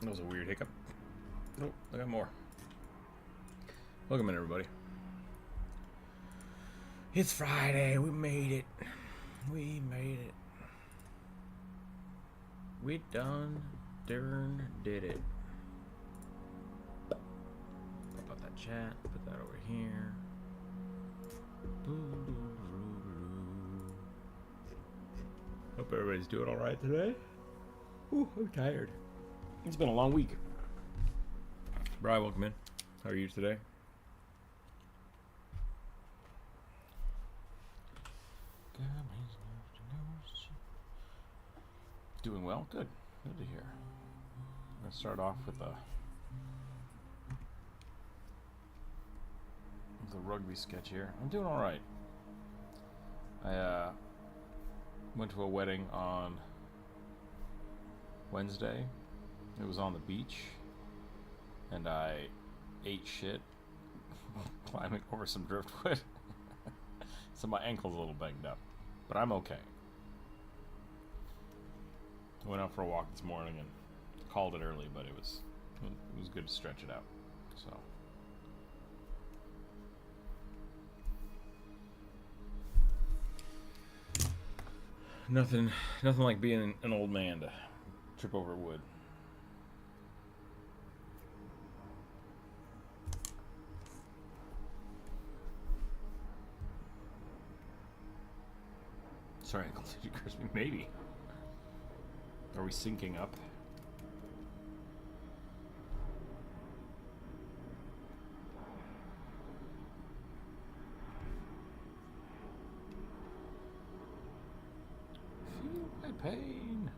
That was a weird hiccup. Oh, I got more. Welcome in, everybody. It's Friday. We made it. We made it. We darn did it. Pop out that chat. Put that over here. Hope everybody's doing all right today. Ooh, I'm tired. It's been a long week. Brian, welcome in. How are you today? Doing well? Good. Good to hear. I'm going to start off with the rugby sketch here. I'm doing all right. I went to a wedding on Wednesday. It was on the beach, and I ate shit climbing over some driftwood. So my ankle's a little banged up, but I'm okay. I went out for a walk this morning and called it early, but it was good to stretch it out. So nothing like being an old man to trip over wood. Sorry, Uncle, did you curse me? Maybe. Are we syncing up? Feel my pain.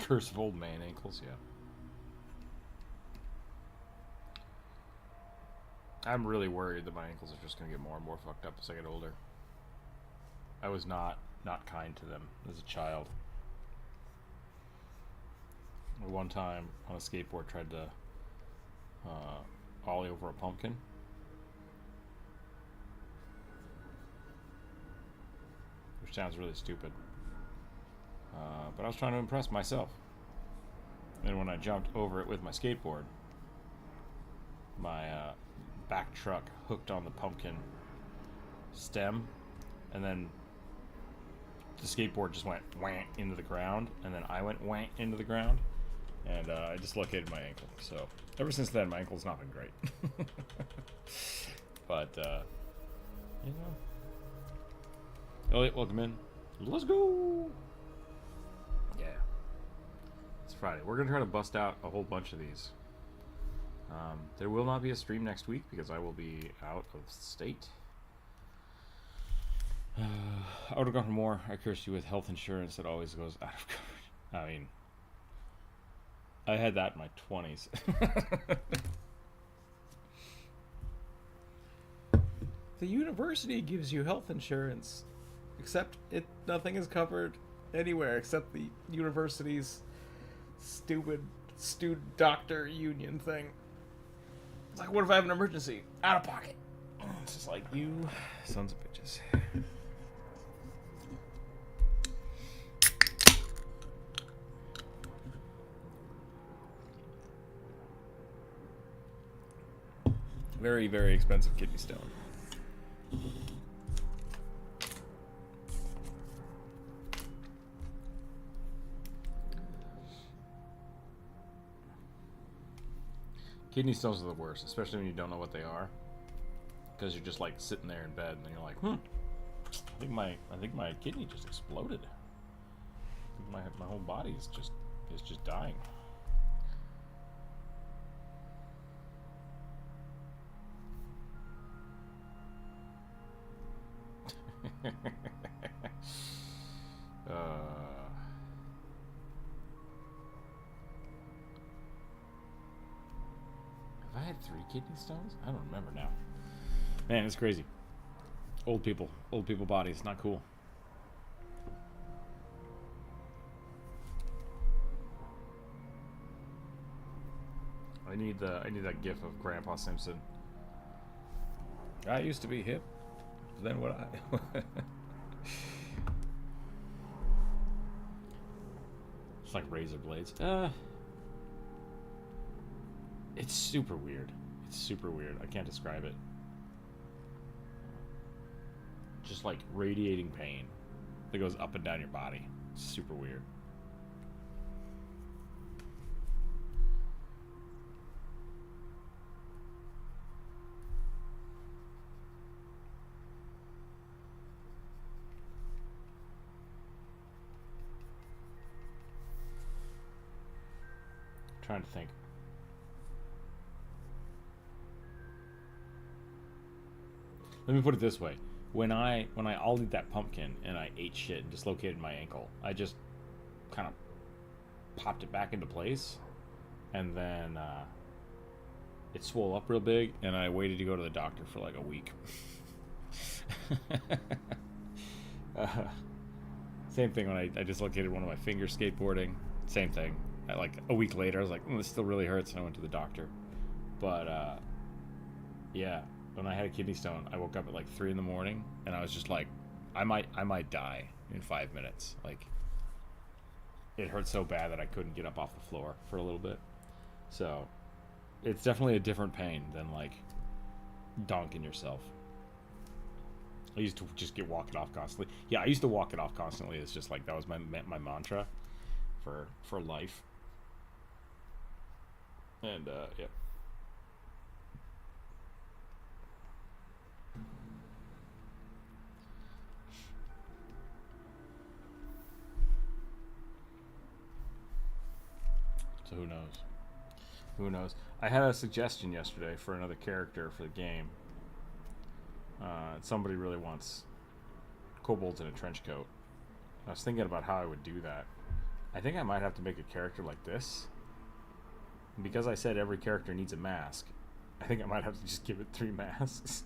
Curse of old man ankles, yeah. I'm really worried that my ankles are just going to get more and more fucked up as I get older. I was not kind to them as a child. One time on a skateboard tried to ollie over a pumpkin. Which sounds really stupid. But I was trying to impress myself. And when I jumped over it with my skateboard, my back truck hooked on the pumpkin stem, and then the skateboard just went whang into the ground, and then I went whang into the ground, and I dislocated my ankle. So ever since then, my ankle's not been great. But you know, Elliot, welcome in. Let's go. Yeah, it's Friday. We're gonna try to bust out a whole bunch of these. There will not be a stream next week because I will be out of state. I would have gone for more. I cursed you with health insurance that always goes out of coverage. I mean, I had that in my 20s. The university gives you health insurance, except nothing is covered anywhere except the university's stupid student doctor union thing. It's like, what if I have an emergency? Out of pocket. It's just like, you sons of bitches. Very, very expensive kidney stone. Kidney stones are the worst, especially when you don't know what they are, because you're just like sitting there in bed and you're like, I think my kidney just exploded. My whole body is just dying. Have I had 3 kidney stones? I don't remember now. Man, it's crazy. Old people bodies, not cool. I need that gif of Grandpa Simpson. I used to be hip. Then what I... It's like razor blades. It's super weird. It's super weird. I can't describe it. Just like radiating pain that goes up and down your body. It's super weird. Trying to think. Let me put it this way. When I ollied that pumpkin and I ate shit and dislocated my ankle, I just kind of popped it back into place, and then it swole up real big, and I waited to go to the doctor for like a week. Same thing when I dislocated one of my fingers skateboarding. Same thing. Like a week later, I was like, this still really hurts, and I went to the doctor. But yeah, when I had a kidney stone, I woke up at like 3 in the morning, and I was just like, I might die in 5 minutes. Like, it hurt so bad that I couldn't get up off the floor for a little bit. So it's definitely a different pain than like donking yourself. I used to just get walk it off constantly. Yeah, I used to walk it off constantly. It's just like that was my mantra for life. And yeah. So who knows? Who knows? I had a suggestion yesterday for another character for the game. Somebody really wants kobolds in a trench coat. I was thinking about how I would do that. I think I might have to make a character like this. And because I said every character needs a mask, I think I might have to just give it 3 masks.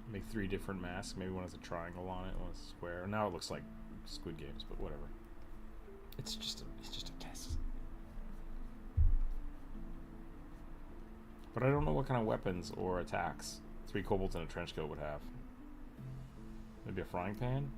Make 3 different masks. Maybe one has a triangle on it, one has a square. Now it looks like Squid Games, but whatever. It's just a guess. But I don't know what kind of weapons or attacks 3 kobolds in a trench coat would have. Maybe a frying pan?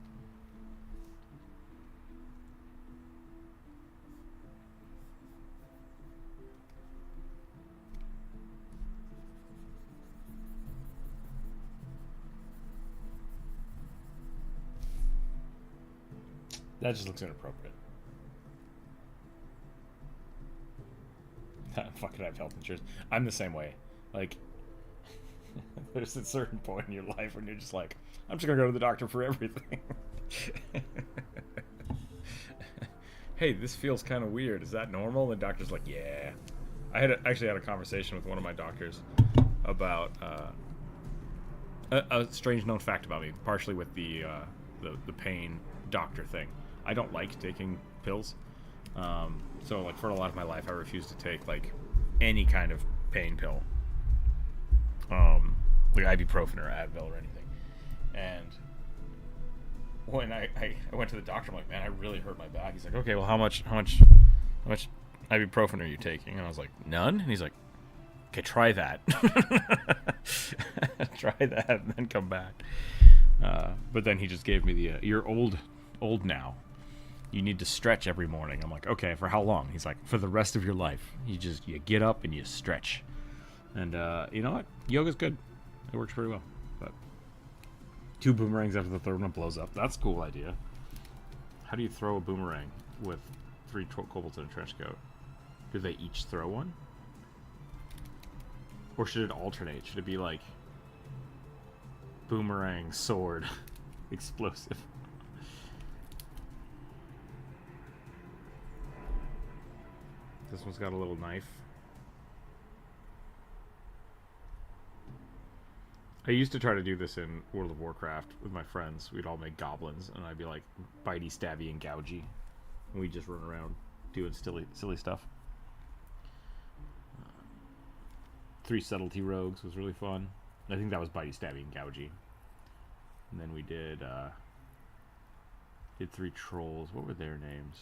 That just looks inappropriate. I fucking have health insurance. I'm the same way. Like, there's a certain point in your life when you're just like, I'm just gonna go to the doctor for everything. Hey, this feels kind of weird. Is that normal? And the doctor's like, yeah. I actually had a conversation with one of my doctors about a strange known fact about me, partially with the pain doctor thing. I don't like taking pills. So like for a lot of my life, I refused to take like any kind of pain pill, like ibuprofen or Advil or anything. And when I went to the doctor, I'm like, man, I really hurt my back. He's like, okay, well, how much ibuprofen are you taking? And I was like, none. And he's like, okay, try that. Try that and then come back. But then he just gave me the you're old now. You need to stretch every morning. I'm like, okay, for how long? He's like, for the rest of your life. You get up and you stretch. And you know what? Yoga's good. It works pretty well. But 2 boomerangs after the 3rd one blows up. That's a cool idea. How do you throw a boomerang with 3 kobolds in a trench coat? Do they each throw one? Or should it alternate? Should it be like boomerang, sword, explosive? This one's got a little knife. I used to try to do this in World of Warcraft with my friends. We'd all make goblins, and I'd be like bitey, stabby, and gougey. And we'd just run around doing silly stuff. 3 subtlety rogues was really fun. I think that was bitey, stabby, and gougey. And then we did 3 trolls. What were their names?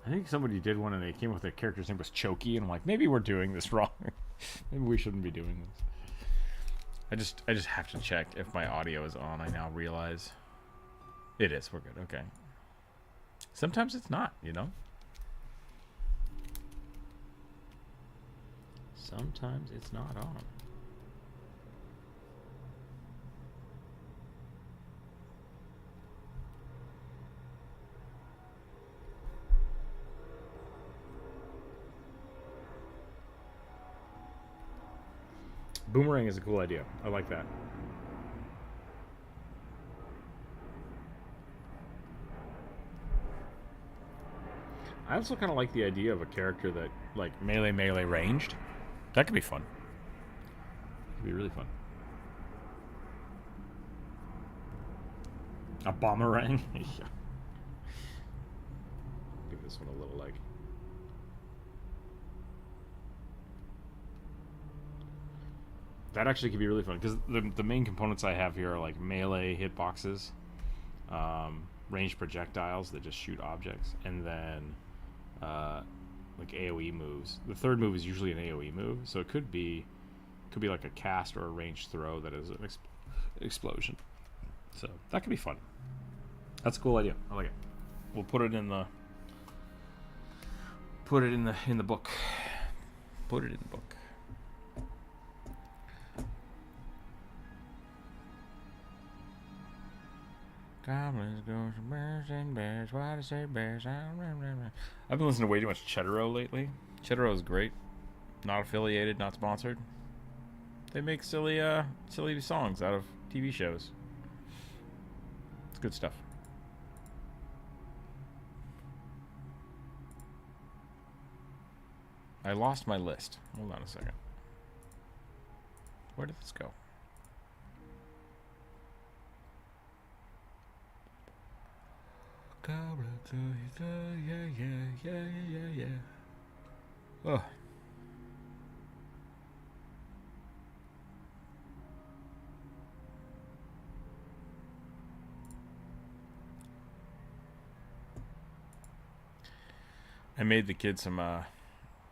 I think somebody did one and they came up with a character's name was Choky, and I'm like, maybe we're doing this wrong. Maybe we shouldn't be doing this. I just have to check if my audio is on. I now realize it is. We're good. Okay. Sometimes it's not, you know? Sometimes it's not on. Boomerang is a cool idea. I like that. I also kind of like the idea of a character that, like, melee ranged. That could be fun. It could be really fun. A bomberang? Yeah. Give this one a little, like... That actually could be really fun, because the main components I have here are, like, melee hitboxes, ranged projectiles that just shoot objects, and then... like AoE moves. The third move is usually an AoE move, so it could be like a cast or a ranged throw that is an explosion. So that could be fun. That's a cool idea. I like it. We'll put it in the book. Put it in the book. Goblins, ghosts, bears, and bears. Why do I say bears? I've been listening to way too much Cheddaro lately. Cheddaro is great. Not affiliated, not sponsored. They make silly songs out of TV shows. It's good stuff. I lost my list. Hold on a second. Where did this go? Yeah. Oh. I made the kids some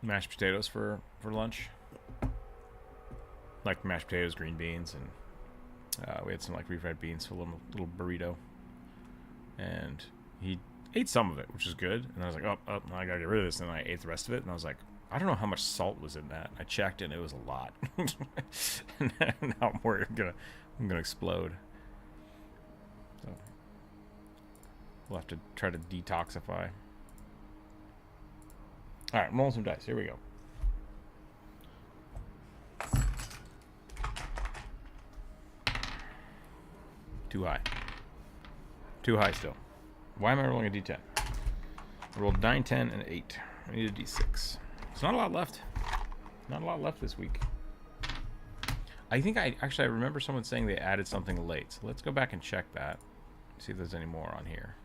mashed potatoes for lunch. Like mashed potatoes, green beans, and we had some like refried beans for a little burrito. And he ate some of it, which is good. And I was like, oh, I gotta get rid of this. And I ate the rest of it. And I was like, I don't know how much salt was in that. I checked, and it was a lot. And now I'm worried I'm gonna explode. So we'll have to try to detoxify. All right, roll some dice. Here we go. Too high. Too high still. Why am I rolling a d10? I rolled 9, 10, and 8. I need a d6. There's not a lot left. Not a lot left this week. I think I remember someone saying they added something late. So let's go back and check that. See if there's any more on here.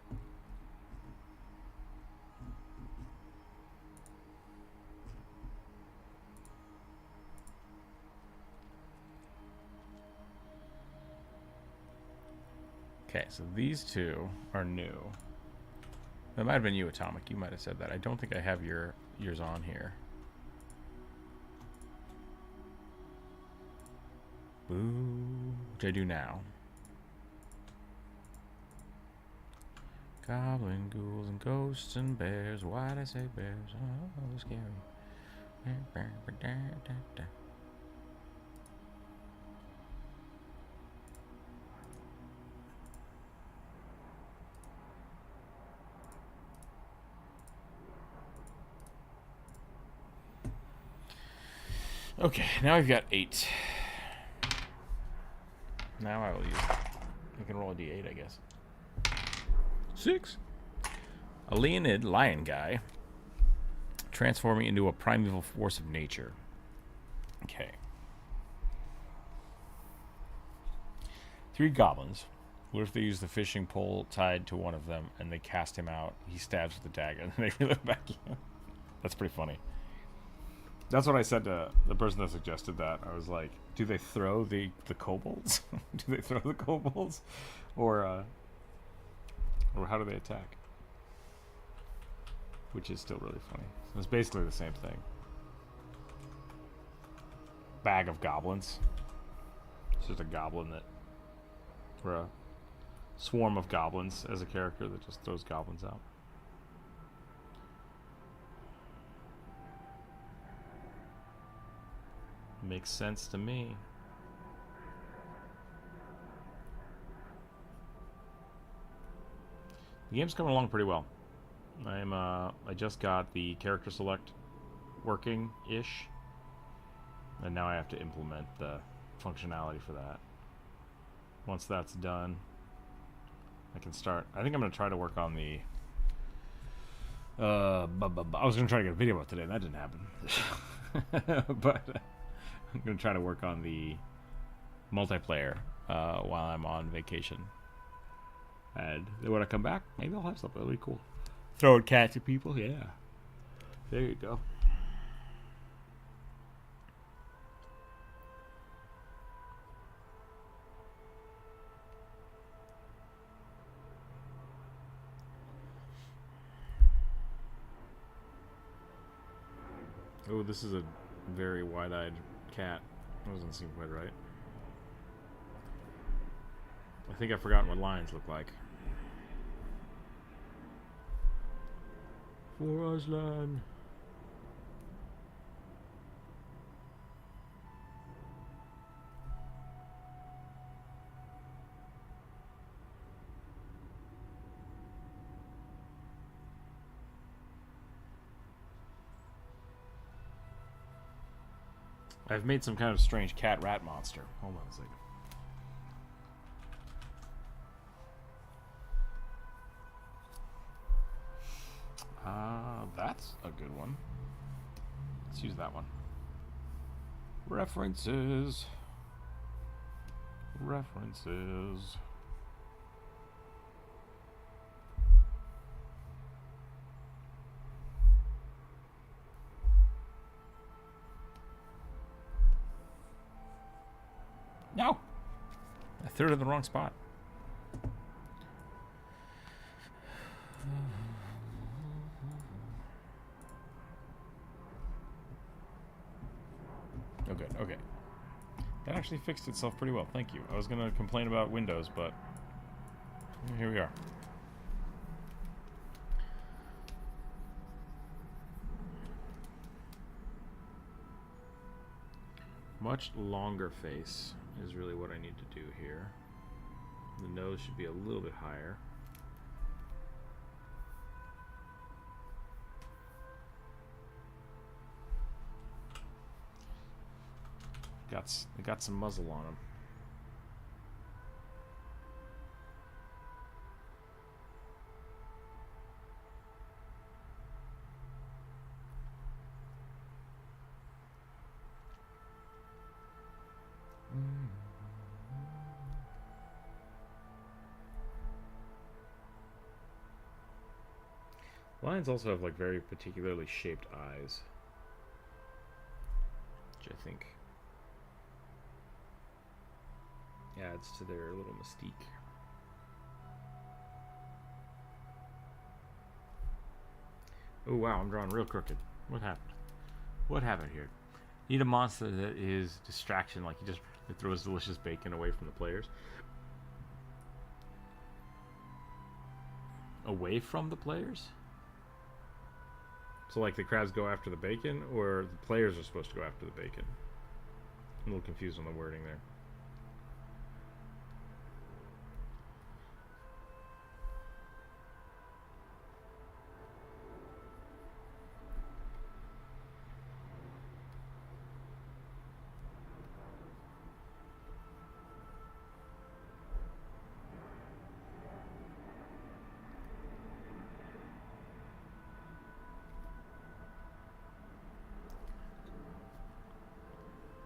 Okay, so these two are new. That might have been you, Atomic. You might have said that. I don't think I have yours on here. Boo. Which I do now. Goblin, ghouls, and ghosts and bears. Why'd I say bears? Oh, scary. Okay, now we've got 8. Now I will use it. I can roll a d8, I guess. 6. A Leonid lion guy transforming into a primeval force of nature. Okay. 3 goblins. What if they use the fishing pole tied to one of them and they cast him out? He stabs with the dagger and they reel it back in. That's pretty funny. That's what I said to the person that suggested that. I was like, do they throw the kobolds? Do they throw the kobolds? Or how do they attack? which is still really funny. So it's basically the same thing. Bag of goblins. It's just a goblin that, or a swarm of goblins as a character that just throws goblins out. Makes sense to me. The game's coming along pretty well. I just got the character select working-ish, and now I have to implement the functionality for that. Once that's done, I can start. I think I'm going to try to work on the I was going to try to get a video about today, and that didn't happen. But I'm going to try to work on the multiplayer while I'm on vacation. And then when I come back, maybe I'll have something really cool. Throwing cats at people, yeah. There you go. Oh, this is a very wide-eyed cat. That doesn't seem quite right. I think I've forgotten what lions look like. For Aslan. I've made some kind of strange cat rat monster. Hold on a second. That's a good one. Let's use that one. References. References. No! I threw it in the wrong spot. Oh, good. Okay. That actually fixed itself pretty well. Thank you. I was going to complain about Windows, but here we are. Much longer face is really what I need to do here. The nose should be a little bit higher. It got some muzzle on him. Lions also have like very particularly shaped eyes, which I think adds to their little mystique. Oh wow, I'm drawing real crooked. What happened? What happened here? Need a monster that is distraction, like he just throws delicious bacon away from the players. Away from the players? So like the crabs go after the bacon, or the players are supposed to go after the bacon? I'm a little confused on the wording there.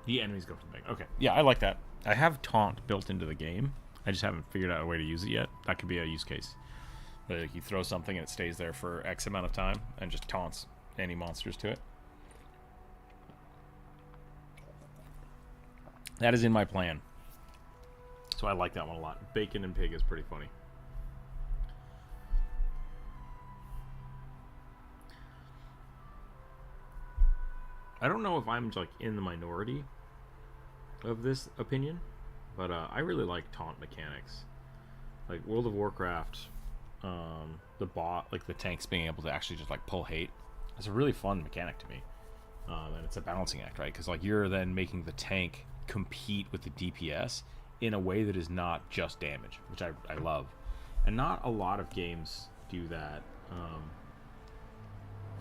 The enemies go for the bacon. Okay, yeah, I like that. I have taunt built into the game. I just haven't figured out a way to use it yet. That could be a use case. Like you throw something and it stays there for X amount of time and just taunts any monsters to it. That is in my plan. So I like that one a lot. Bacon and pig is pretty funny. I don't know if I'm like in the minority of this opinion, but I really like taunt mechanics. Like World of Warcraft, the bot, like the tanks being able to actually just like pull hate. It's a really fun mechanic to me, and it's a balancing act, right? Because like you're then making the tank compete with the DPS in a way that is not just damage, which I love, and not a lot of games do that.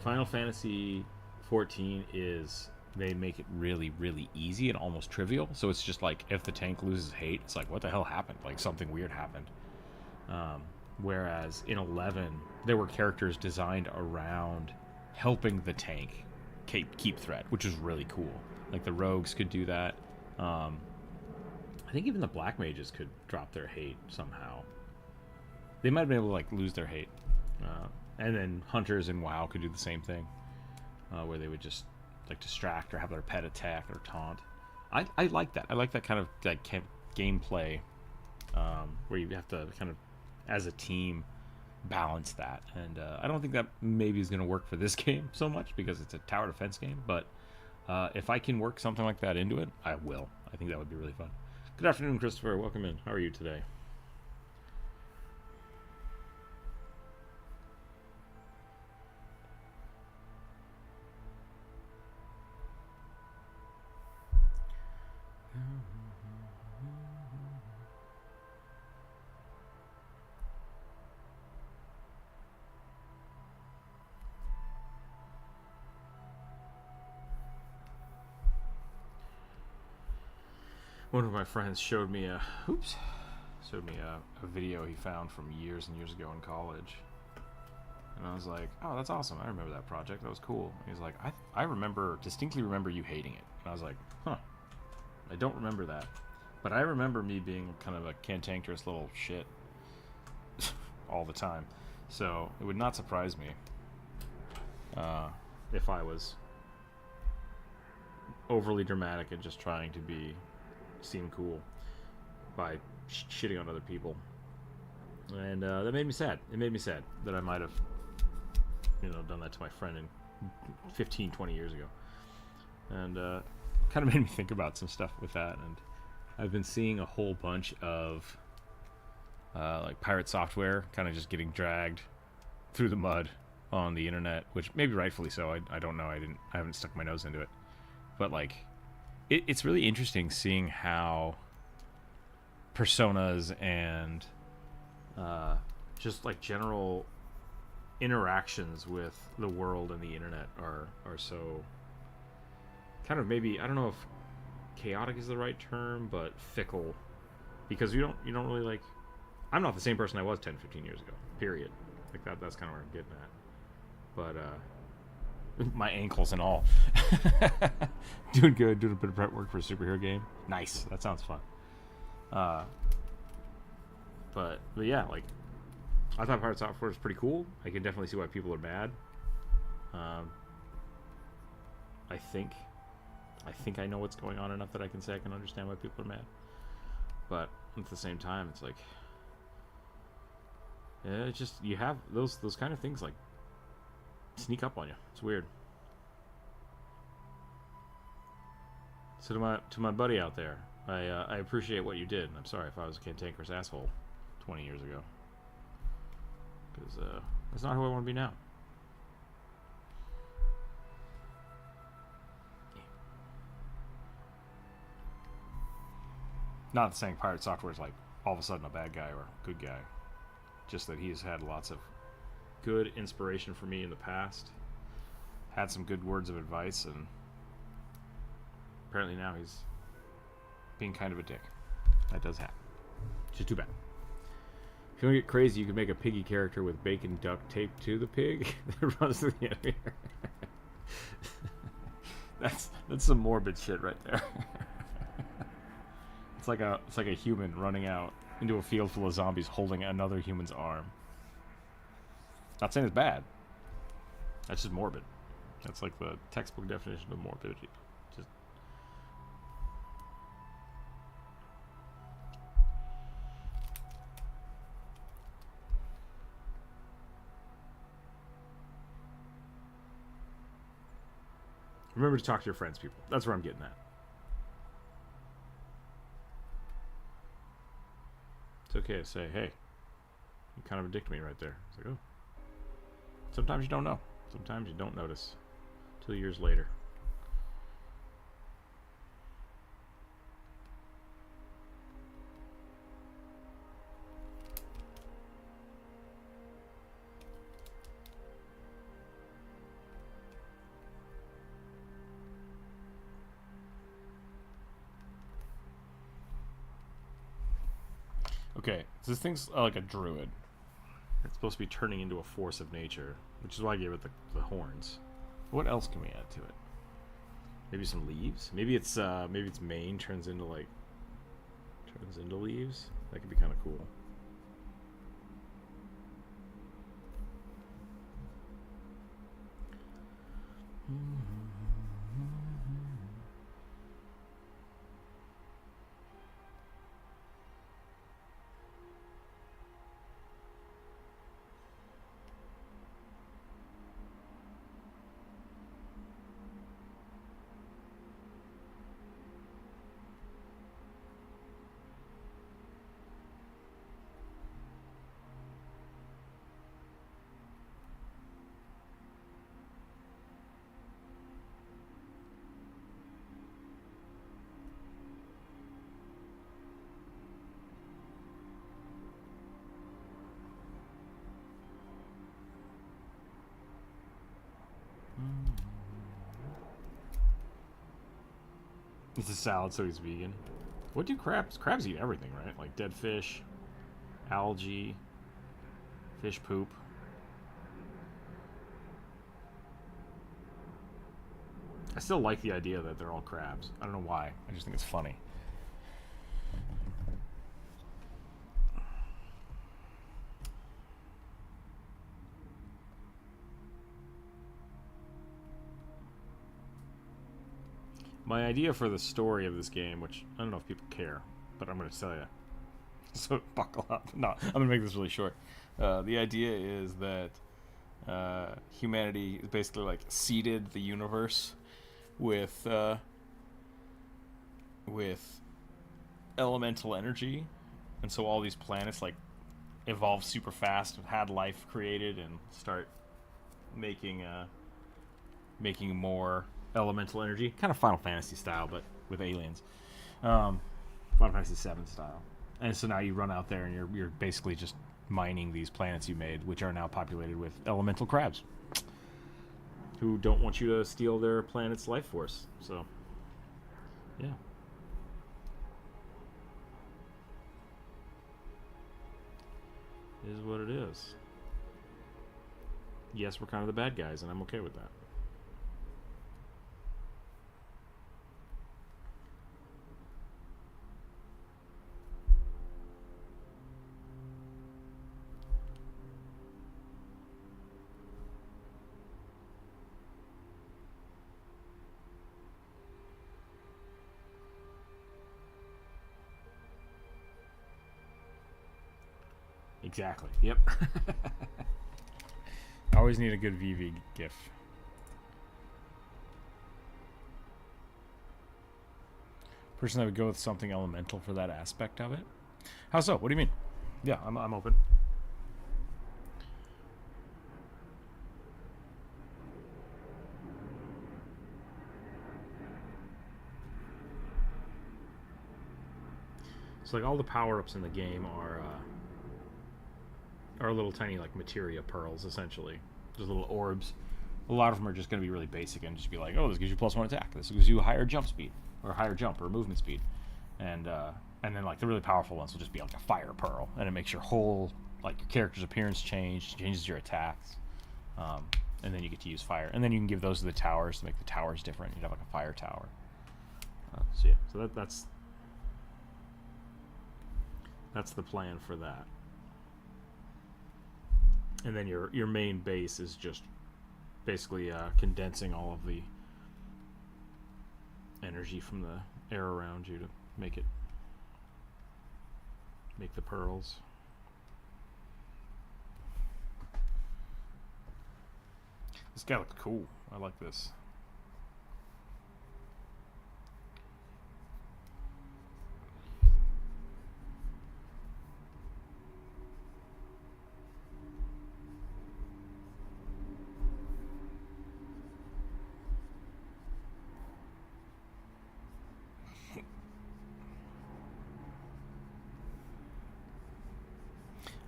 Final Fantasy 14 is they make it really really easy and almost trivial, so it's just like if the tank loses hate, it's like what the hell happened, like something weird happened. Whereas in 11 there were characters designed around helping the tank keep threat, which is really cool. Like the rogues could do that. I think even the black mages could drop their hate somehow. They might have been able to like lose their hate, and then hunters in WoW could do the same thing, where they would just like distract or have their pet attack or taunt. I like that. I like that kind of like gameplay, where you have to kind of as a team balance that. And I don't think that maybe is going to work for this game so much because it's a tower defense game. But if I can work something like that into it, I will. I think that would be really fun. Good afternoon, Christopher. Welcome in. How are you today? One of my friends showed me a video he found from years and years ago in college, and I was like, "Oh, that's awesome! I remember that project. That was cool." And he's like, "I distinctly remember you hating it." And I was like, "Huh, I don't remember that, but I remember me being kind of a cantankerous little shit all the time. So it would not surprise me if I was overly dramatic and just trying to seem cool by shitting on other people, and that made me sad. It made me sad that I might have, done that to my friend in 15-20 years ago, and kind of made me think about some stuff with that. And I've been seeing a whole bunch of like pirate software kind of just getting dragged through the mud on the internet, which maybe rightfully so. I don't know. I haven't stuck my nose into it, but like it's really interesting seeing how personas and just like general interactions with the world and the internet are so kind of, maybe, I don't know if chaotic is the right term, but fickle, because you don't really like, I'm not the same person I was 10-15 years ago, period. Like that's kind of where I'm getting at. But my ankles and all. Doing good, doing a bit of prep work for a superhero game. Nice, that sounds fun. But yeah, like, I thought pirate software was pretty cool. I can definitely see why people are mad. I think I know what's going on enough that I can say I can understand why people are mad. But at the same time, it's like, yeah, it's just, you have those kind of things like sneak up on you. It's weird. So to my buddy out there, I appreciate what you did, and I'm sorry if I was a cantankerous asshole 20 years ago, because that's not who I want to be now. Not saying pirate software is like all of a sudden a bad guy or a good guy, just that he's had lots of good inspiration for me in the past, had some good words of advice, and apparently now he's being kind of a dick. That does happen. It's just too bad. If you want to get crazy, you could make a piggy character with bacon duct taped to the pig that runs through the enemy. That's some morbid shit right there. It's like a human running out into a field full of zombies holding another human's arm. Not saying it's bad. That's just morbid. That's like the textbook definition of morbidity. Just Remember to talk to your friends, people. That's where I'm getting at. It's okay to say, hey, you kind of addicted me right there. It's like, oh. Sometimes you don't know. Sometimes you don't notice. 2 years later. Okay, so this thing's like a druid. It's supposed to be turning into a force of nature, which is why I gave it the horns. What else can we add to it? Maybe some leaves. Maybe its mane turns into leaves. That could be kind of cool. It's a salad, so he's vegan. What do crabs? Crabs eat everything, right? Like dead fish, algae, fish poop. I still like the idea that they're all crabs. I don't know why. I just think it's funny. My idea for the story of this game, which I don't know if people care, but I'm going to tell you. So buckle up. No, I'm going to make this really short. The idea is that humanity is basically like seeded the universe with elemental energy, and so all these planets like evolve super fast, had life created, and start making more elemental energy, kind of Final Fantasy style, but with aliens. Final Fantasy 7 style. And so now you run out there and you're basically just mining these planets you made, which are now populated with elemental crabs, who don't want you to steal their planet's life force. So, yeah. It is what it is. Yes, we're kind of the bad guys, and I'm okay with that. Exactly. Yep. I always need a good VV gif. Personally, I would go with something elemental for that aspect of it. How so? What do you mean? Yeah, I'm open. So like all the power-ups in the game are little tiny like materia pearls, essentially. Just little orbs. A lot of them are just going to be really basic and just be like, oh, this gives you +1 attack. This gives you a higher jump speed, or a higher jump, or movement speed. And then like the really powerful ones will just be like a fire pearl, and it makes your whole like your character's appearance changes your attacks, and then you get to use fire. And then you can give those to the towers to make the towers different. You'd have like a fire tower. So yeah, so that's the plan for that. And then your main base is just basically condensing all of the energy from the air around you to make the pearls. This guy looks cool. I like this.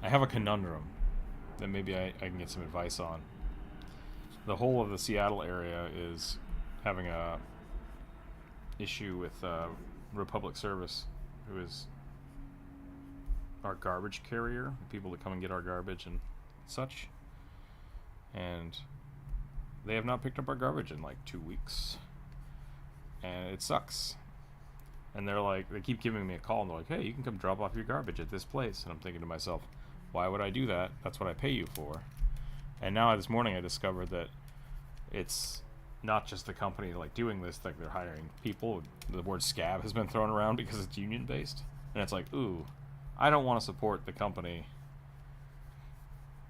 I have a conundrum that maybe I can get some advice on. The whole of the Seattle area is having a issue with Republic Service, who is our garbage carrier, people that come and get our garbage and such. And they have not picked up our garbage in like 2 weeks. And it sucks. And they're like, they keep giving me a call and they're like, hey, you can come drop off your garbage at this place. And I'm thinking to myself, why would I do that? That's what I pay you for. And now this morning I discovered that it's not just the company like doing this, like they're hiring people. The word scab has been thrown around because it's union based. And it's like, ooh, I don't want to support the company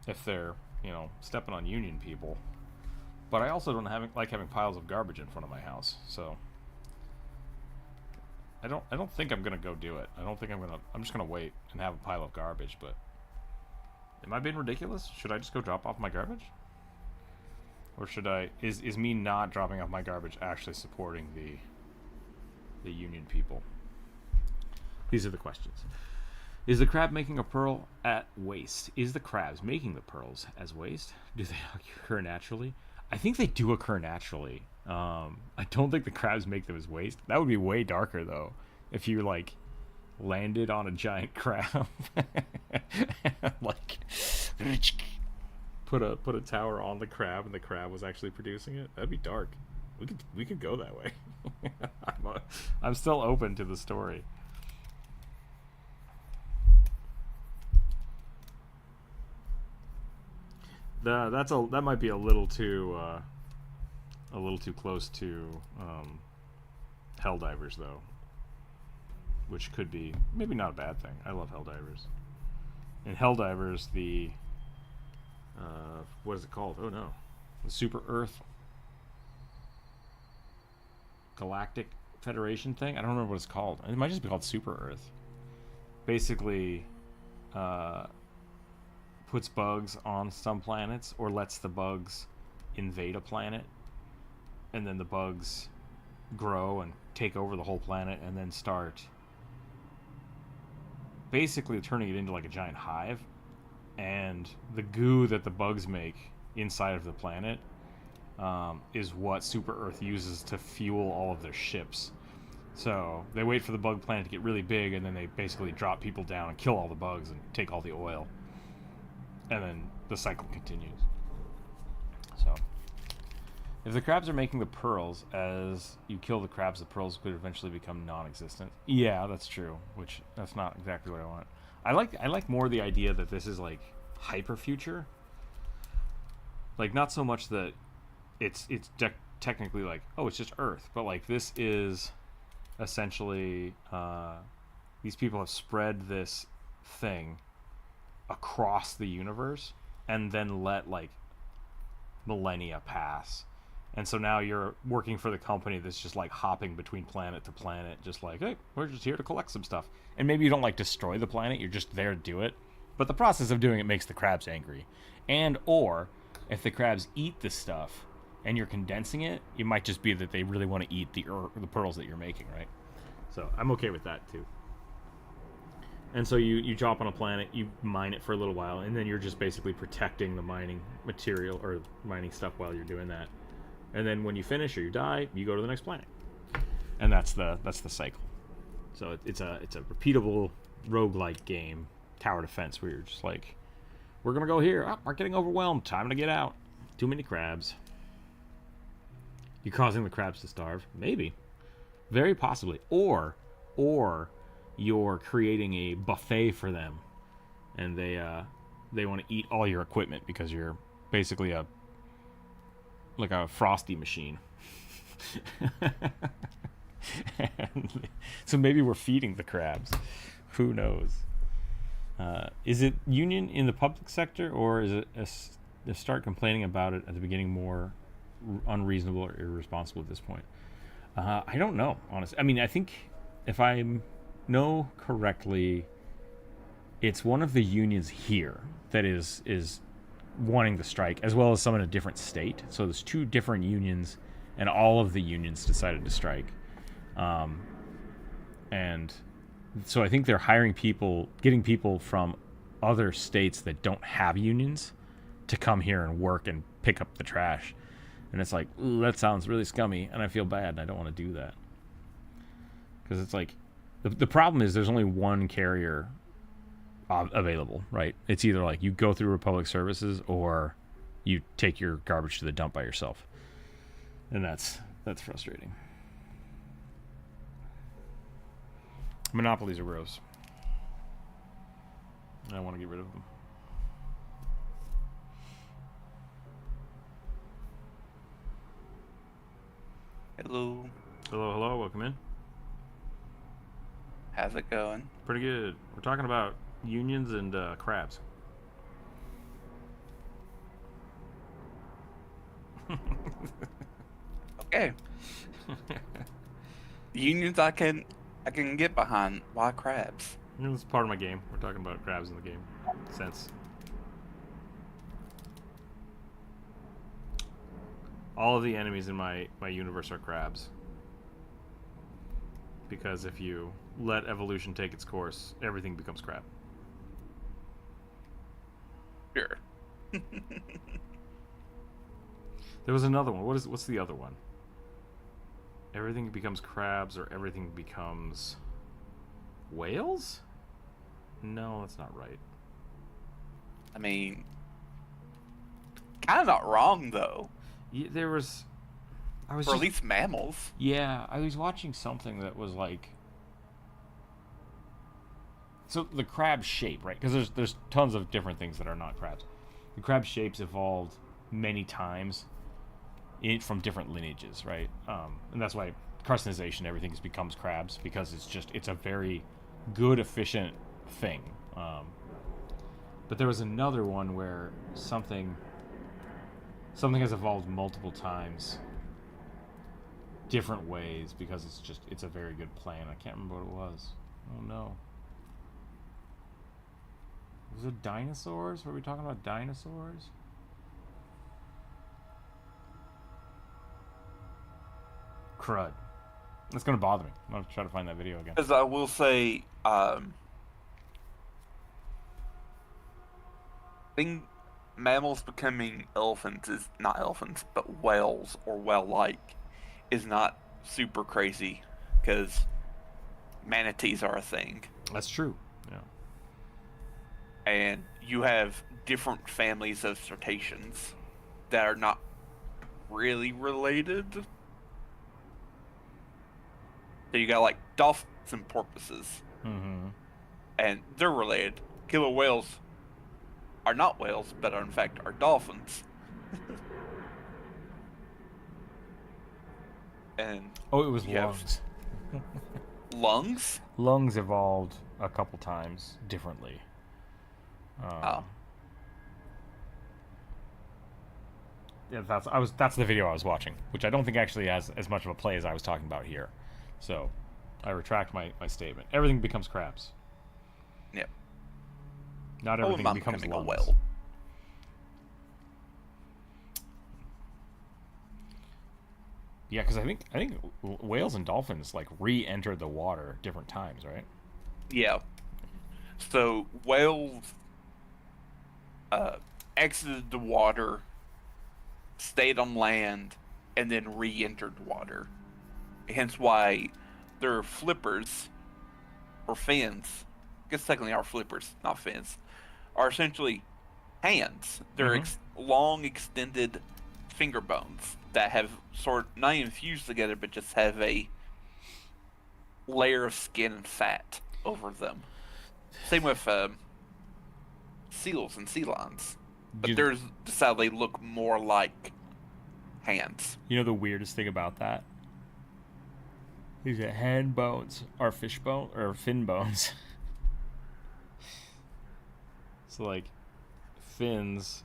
if they're, you know, stepping on union people. But I also don't like having piles of garbage in front of my house. So I don't think I'm gonna go do it. I'm just gonna wait and have a pile of garbage. But am I being ridiculous? Should I just go drop off my garbage? Or should I, is me not dropping off my garbage actually supporting the union people? These are the questions. Is the crab making a pearl at waste? Is the crabs making the pearls as waste? Do they occur naturally? I think they do occur naturally. I don't think the crabs make them as waste. That would be way darker though, if you like landed on a giant crab, like put a tower on the crab and the crab was actually producing it. That'd be dark. We could go that way. I'm still open to the story. That might be a little too close to Helldivers though, which could be maybe not a bad thing. I love Helldivers. In Helldivers, the what is it called? Oh no, the Super Earth Galactic Federation thing. I don't remember what it's called. It might just be called Super Earth. Basically, puts bugs on some planets or lets the bugs invade a planet, and then the bugs grow and take over the whole planet and then start basically turning it into like a giant hive. And the goo that the bugs make inside of the planet is what Super Earth uses to fuel all of their ships. So they wait for the bug planet to get really big, and then they basically drop people down and kill all the bugs and take all the oil. And then the cycle continues. So, if the crabs are making the pearls, as you kill the crabs, the pearls could eventually become non-existent. Yeah, that's true. Which that's not exactly what I want. I like more the idea that this is like hyper future. Like not so much that it's technically like, oh, it's just Earth, but like this is essentially these people have spread this thing across the universe and then let like millennia pass, and so now you're working for the company that's just like hopping between planet to planet, just like, hey, we're just here to collect some stuff. And maybe you don't like destroy the planet, you're just there to do it, but the process of doing it makes the crabs angry. And or if the crabs eat the stuff and you're condensing it, it might just be that they really want to eat the pearls that you're making, right? So I'm okay with that too. And so you drop on a planet, you mine it for a little while, and then you're just basically protecting the mining material or mining stuff while you're doing that. And then when you finish or you die, you go to the next planet. And that's the cycle. So it's a repeatable roguelike game, tower defense, where you're just like, we're gonna go here. Oh, we're getting overwhelmed. Time to get out. Too many crabs. You're causing the crabs to starve. Maybe. Very possibly. Or you're creating a buffet for them, and they want to eat all your equipment because you're basically a frosty machine. So maybe we're feeding the crabs. Who knows? Is it union in the public sector, or is it they start complaining about it at the beginning more unreasonable or irresponsible at this point? I don't know, honestly. I mean, I think if I know correctly, it's one of the unions here that is wanting to strike, as well as some in a different state. So there's two different unions, and all of the unions decided to strike. And so I think they're hiring people, getting people from other states that don't have unions to come here and work and pick up the trash. And it's like, ooh, that sounds really scummy, and I feel bad, and I don't want to do that. Because it's like, the problem is there's only one carrier available, right? It's either like you go through Republic Services or you take your garbage to the dump by yourself. And that's frustrating. Monopolies are gross. I want to get rid of them. Hello. Hello, welcome in. How's it going? Pretty good. We're talking about unions and crabs. Okay. Unions I can get behind. Why crabs? It's part of my game. We're talking about crabs in the game. Sense. All of the enemies in my universe are crabs. Because if you let evolution take its course, everything becomes crab. Sure. There was another one. What's the other one? Everything becomes crabs, or everything becomes whales? No, that's not right. I mean, kind of not wrong though. Yeah, there was. Or at least mammals. Yeah, I was watching something that was like. So the crab shape, right? Because there's tons of different things that are not crabs. The crab shapes evolved many times from different lineages, right? And that's why carcinization, everything becomes crabs, because it's a very good, efficient thing. But there was another one where something has evolved multiple times, different ways, because it's a very good plan. I can't remember what it was. Oh no. Was it dinosaurs? Were we talking about dinosaurs? Crud. That's gonna bother me. I'm gonna try to find that video again. As I will say, mammals becoming elephants is not elephants, but whales or whale-like is not super crazy, because manatees are a thing. That's true. Yeah. And you have different families of cetaceans that are not really related. So you got like dolphins and porpoises. Mm-hmm. And they're related. Killer whales are not whales, but are in fact are dolphins. And it was lungs. Lungs? Lungs evolved a couple times differently. Yeah, that's the video I was watching, which I don't think actually has as much of a play as I was talking about here. So, I retract my statement. Everything becomes crabs. Yep. Not everything becomes lungs. A whale. Yeah, because I think whales and dolphins like re-enter the water different times, right? Yeah. So whales exited the water, stayed on land, and then re-entered water. Hence why their flippers, or fins, I guess technically are flippers, not fins, are essentially hands. They're long extended finger bones that have not even fused together, but just have a layer of skin and fat over them. Same with seals and sea lions. But theirs decide they look more like hands. You know the weirdest thing about that? Is that hand bones are fish bone or fin bones. So like fins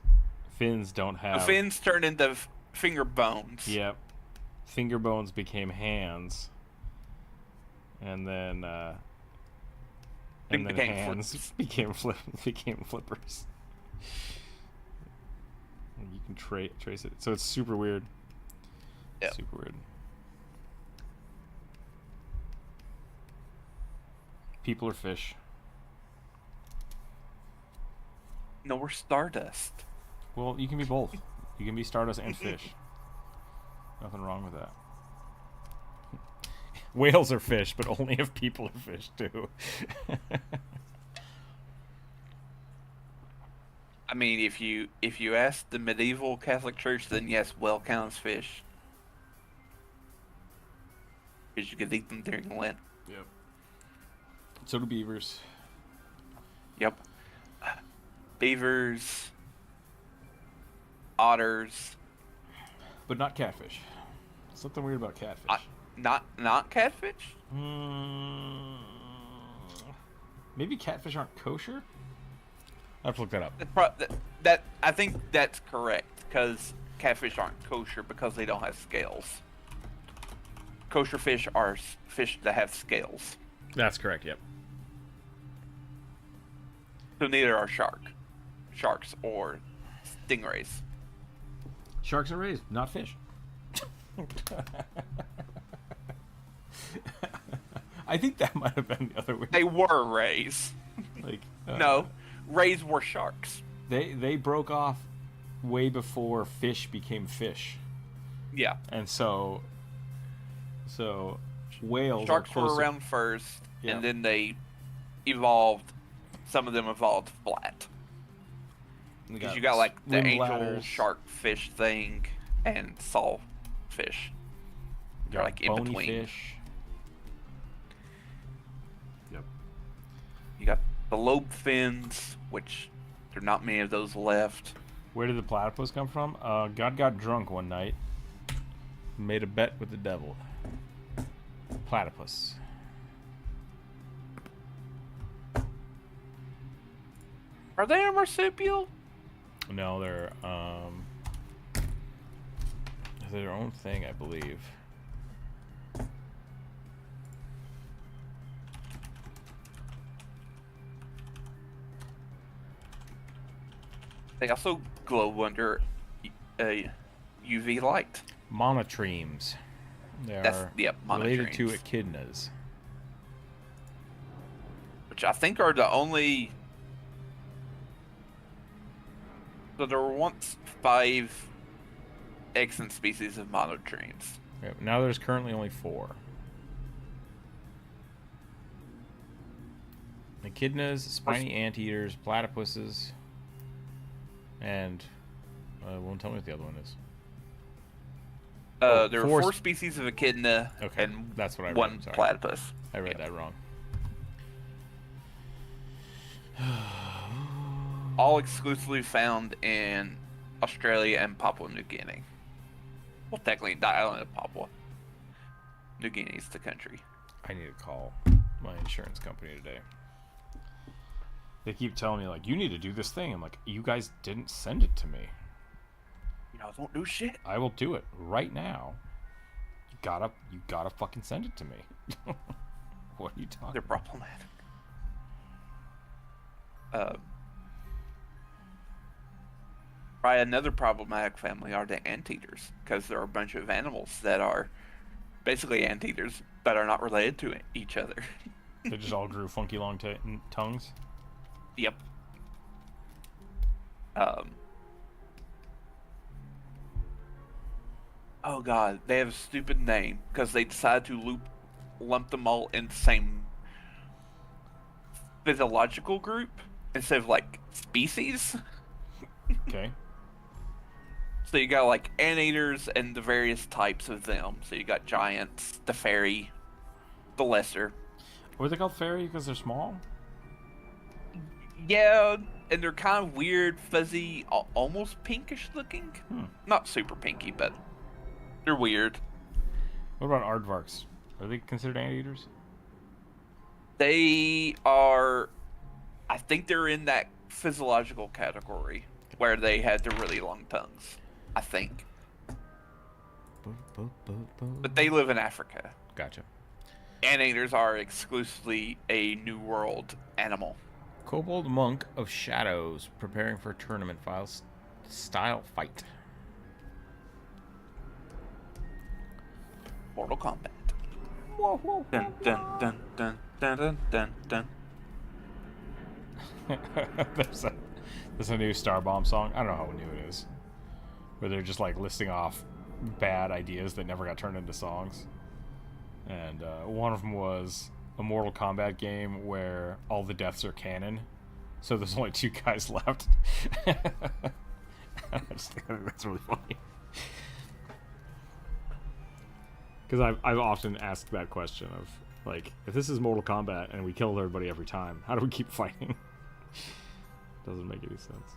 don't have. The fins turn into finger bones. Yep. Finger bones became hands. And then hands became flippers. You can trace it. So it's super weird. Yep. Super weird. People are fish. No, we're Stardust. Well, you can be both. You can be Stardust and fish. Nothing wrong with that. Whales are fish, but only if people are fish too. I mean, if you ask the medieval Catholic Church, then yes, whale counts fish. Because you could eat them during Lent. Yep. So do beavers. Yep. Beavers, otters, But not catfish. Something weird about catfish. not catfish. Maybe catfish aren't kosher. I have to look that up. That I think that's correct because catfish aren't kosher because they don't have scales. Kosher fish are fish that have scales. That's correct. Yep. So neither are sharks or stingrays. Sharks and rays, not fish. I think that might have been the other way. They were rays. Like No, rays were sharks. They broke off way before fish became fish, Yeah. and so whales. Sharks are closer. were around first, Yeah. and then they evolved. Some of them evolved flat. Because you got like the swim angel bladders. shark fish thing and sawfish. You They're got like in bony between. fish. Yep. You got the lobe fins, which there are not many of those left. Where did the platypus come from? God got drunk one night. Made a bet with the devil. Platypus. Are they a marsupial? No, they're their own thing, I believe. They also glow under UV light. Monotremes. They That's are monotremes. related to echidnas. Which I think are the only. So there were once 5 extant species of monotremes. Yep, now there's currently only 4. Echidnas, spiny anteaters, platypuses, and won't tell me what the other one is. There are 4 species of echidna Okay, and that's what I read. one Sorry. platypus. I read that wrong. All exclusively found in Australia and Papua New Guinea. Well, technically, the island of Papua. New Guinea is the country. I need to call my insurance company today. They keep telling me, like, you need to do this thing. I'm like, you guys didn't send it to me. You know, don't do shit. I will do it right now. You gotta fucking send it to me. What are you talking They're about? problematic. Probably another problematic family are the anteaters, because there are a bunch of animals that are basically anteaters, but are not related to each other. They just all grew funky long tongues. Yep. Oh god, they have a stupid name because they decided to lump them all in the same physiological group instead of like species. Okay. So you got like anteaters and the various types of them. So you got giants, the fairy, the lesser. Were they called fairy because they're small? Yeah, and they're kind of weird, fuzzy, almost pinkish looking. Not super pinky, but they're weird. What about aardvarks? Are they considered anteaters? They are, I think they're in that physiological category where they had the really long tongues. I think. But they live in Africa. Gotcha. Anteaters are exclusively a New World animal. Kobold Monk of Shadows preparing for a tournament style fight. Mortal Kombat. Dun dun dun dun dun dun dun dun. There's a new Starbomb song. I don't know how new it is. Where they're just like listing off bad ideas that never got turned into songs. And one of them was a Mortal Kombat game where all the deaths are canon. So there's only 2 guys left. I think that's really funny. Because I've often asked that question of, like, if this is Mortal Kombat and we kill everybody every time, how do we keep fighting? Doesn't make any sense.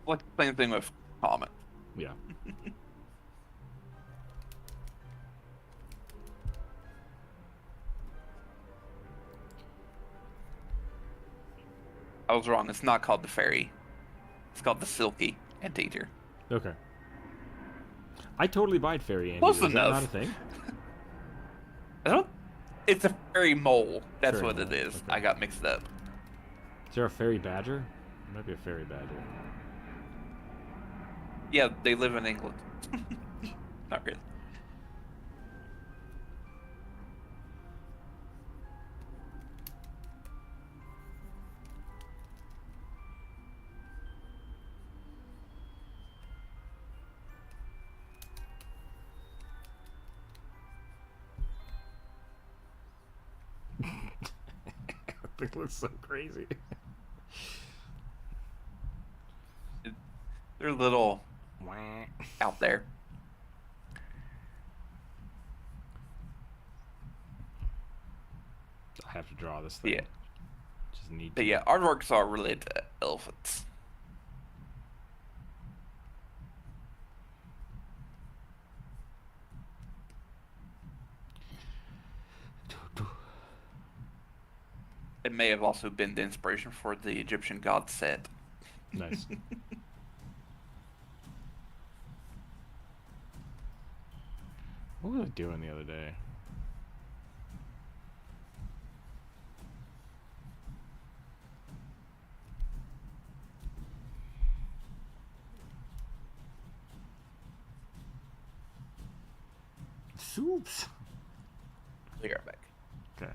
Like the same thing with Comet. Yeah. I was wrong. It's not called the Fairy. It's called the Silky Anteater. Okay. I totally buyed Fairy Andy. Close Is that enough. not a thing? I don't. It's a fairy mole. That's Fairy what mole, it is. okay. I got mixed up. Is there a fairy badger? There might be a fairy badger. Yeah, they live in England. Not really. It looks so crazy. They're a little out there. I have to draw this thing. Yeah. Just need to. But yeah, aardvarks are related to elephants. It may have also been the inspiration for the Egyptian god Set. Nice. What was I doing the other day? Soups. Be right back. Okay.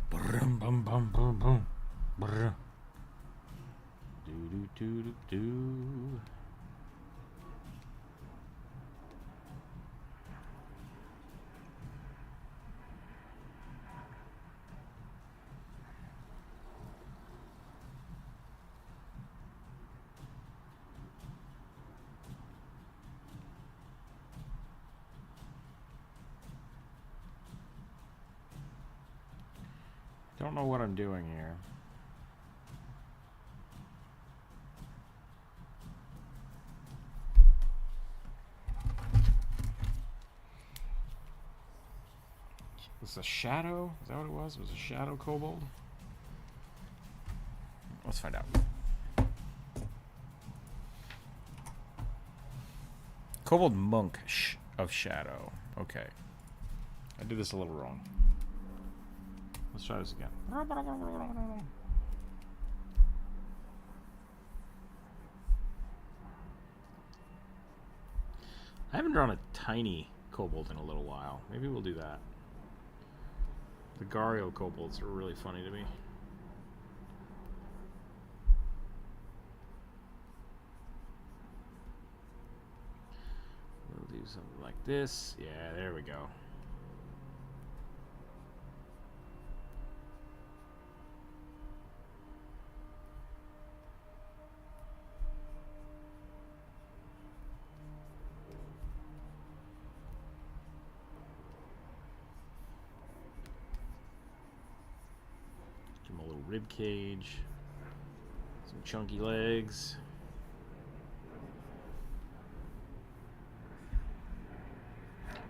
Brum bum bum bum bum. Brr. Do do do do do. Don't know what I'm doing here. Was it a shadow? Is that what it was? Was it a shadow kobold? Let's find out. Kobold monk of shadow. Okay. I did this a little wrong. Let's try this again. I haven't drawn a tiny kobold in a little while. Maybe we'll do that. The Gario kobolds are really funny to me. We'll do something like this. Yeah, there we go. Give him a little rib cage, some chunky legs.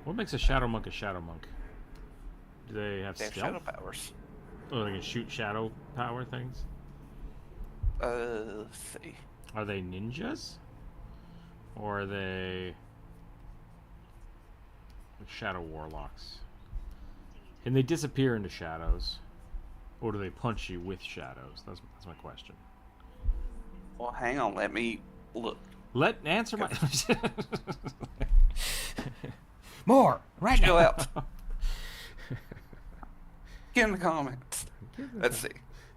What makes a shadow monk a shadow monk? Do they have They have stealth? shadow powers. Oh, they can shoot shadow power things? Let's see. Are they ninjas? Or are they like shadow warlocks? Can they disappear into shadows? Or do they punch you with shadows? That's my question. Well, hang on. Let me look. Answer my... More! Right Chill now! out. Get in the comments. Let's see.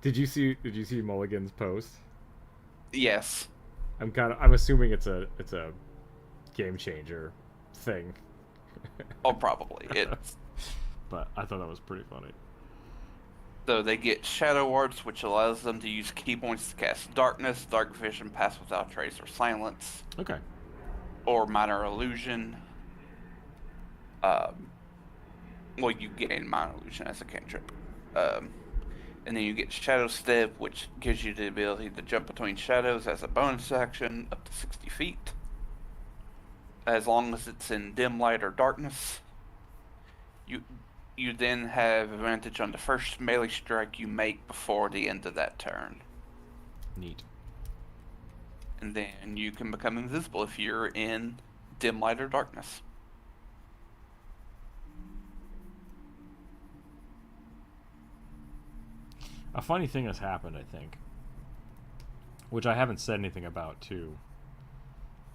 Did you see Mulligan's post? Yes. I'm assuming it's a game changer thing. Oh, probably. It's... But I thought that was pretty funny. So they get Shadow Wards, which allows them to use key points to cast Darkness, Dark Vision, Pass Without Trace, or Silence. Okay. Or Minor Illusion. Well, you gain Minor Illusion as a cantrip. And then you get Shadow Step, which gives you the ability to jump between shadows as a bonus action up to 60 feet. As long as it's in dim light or darkness. You then have advantage on the first melee strike you make before the end of that turn. Neat. And then you can become invisible if you're in dim light or darkness. A funny thing has happened, I think, which I haven't said anything about to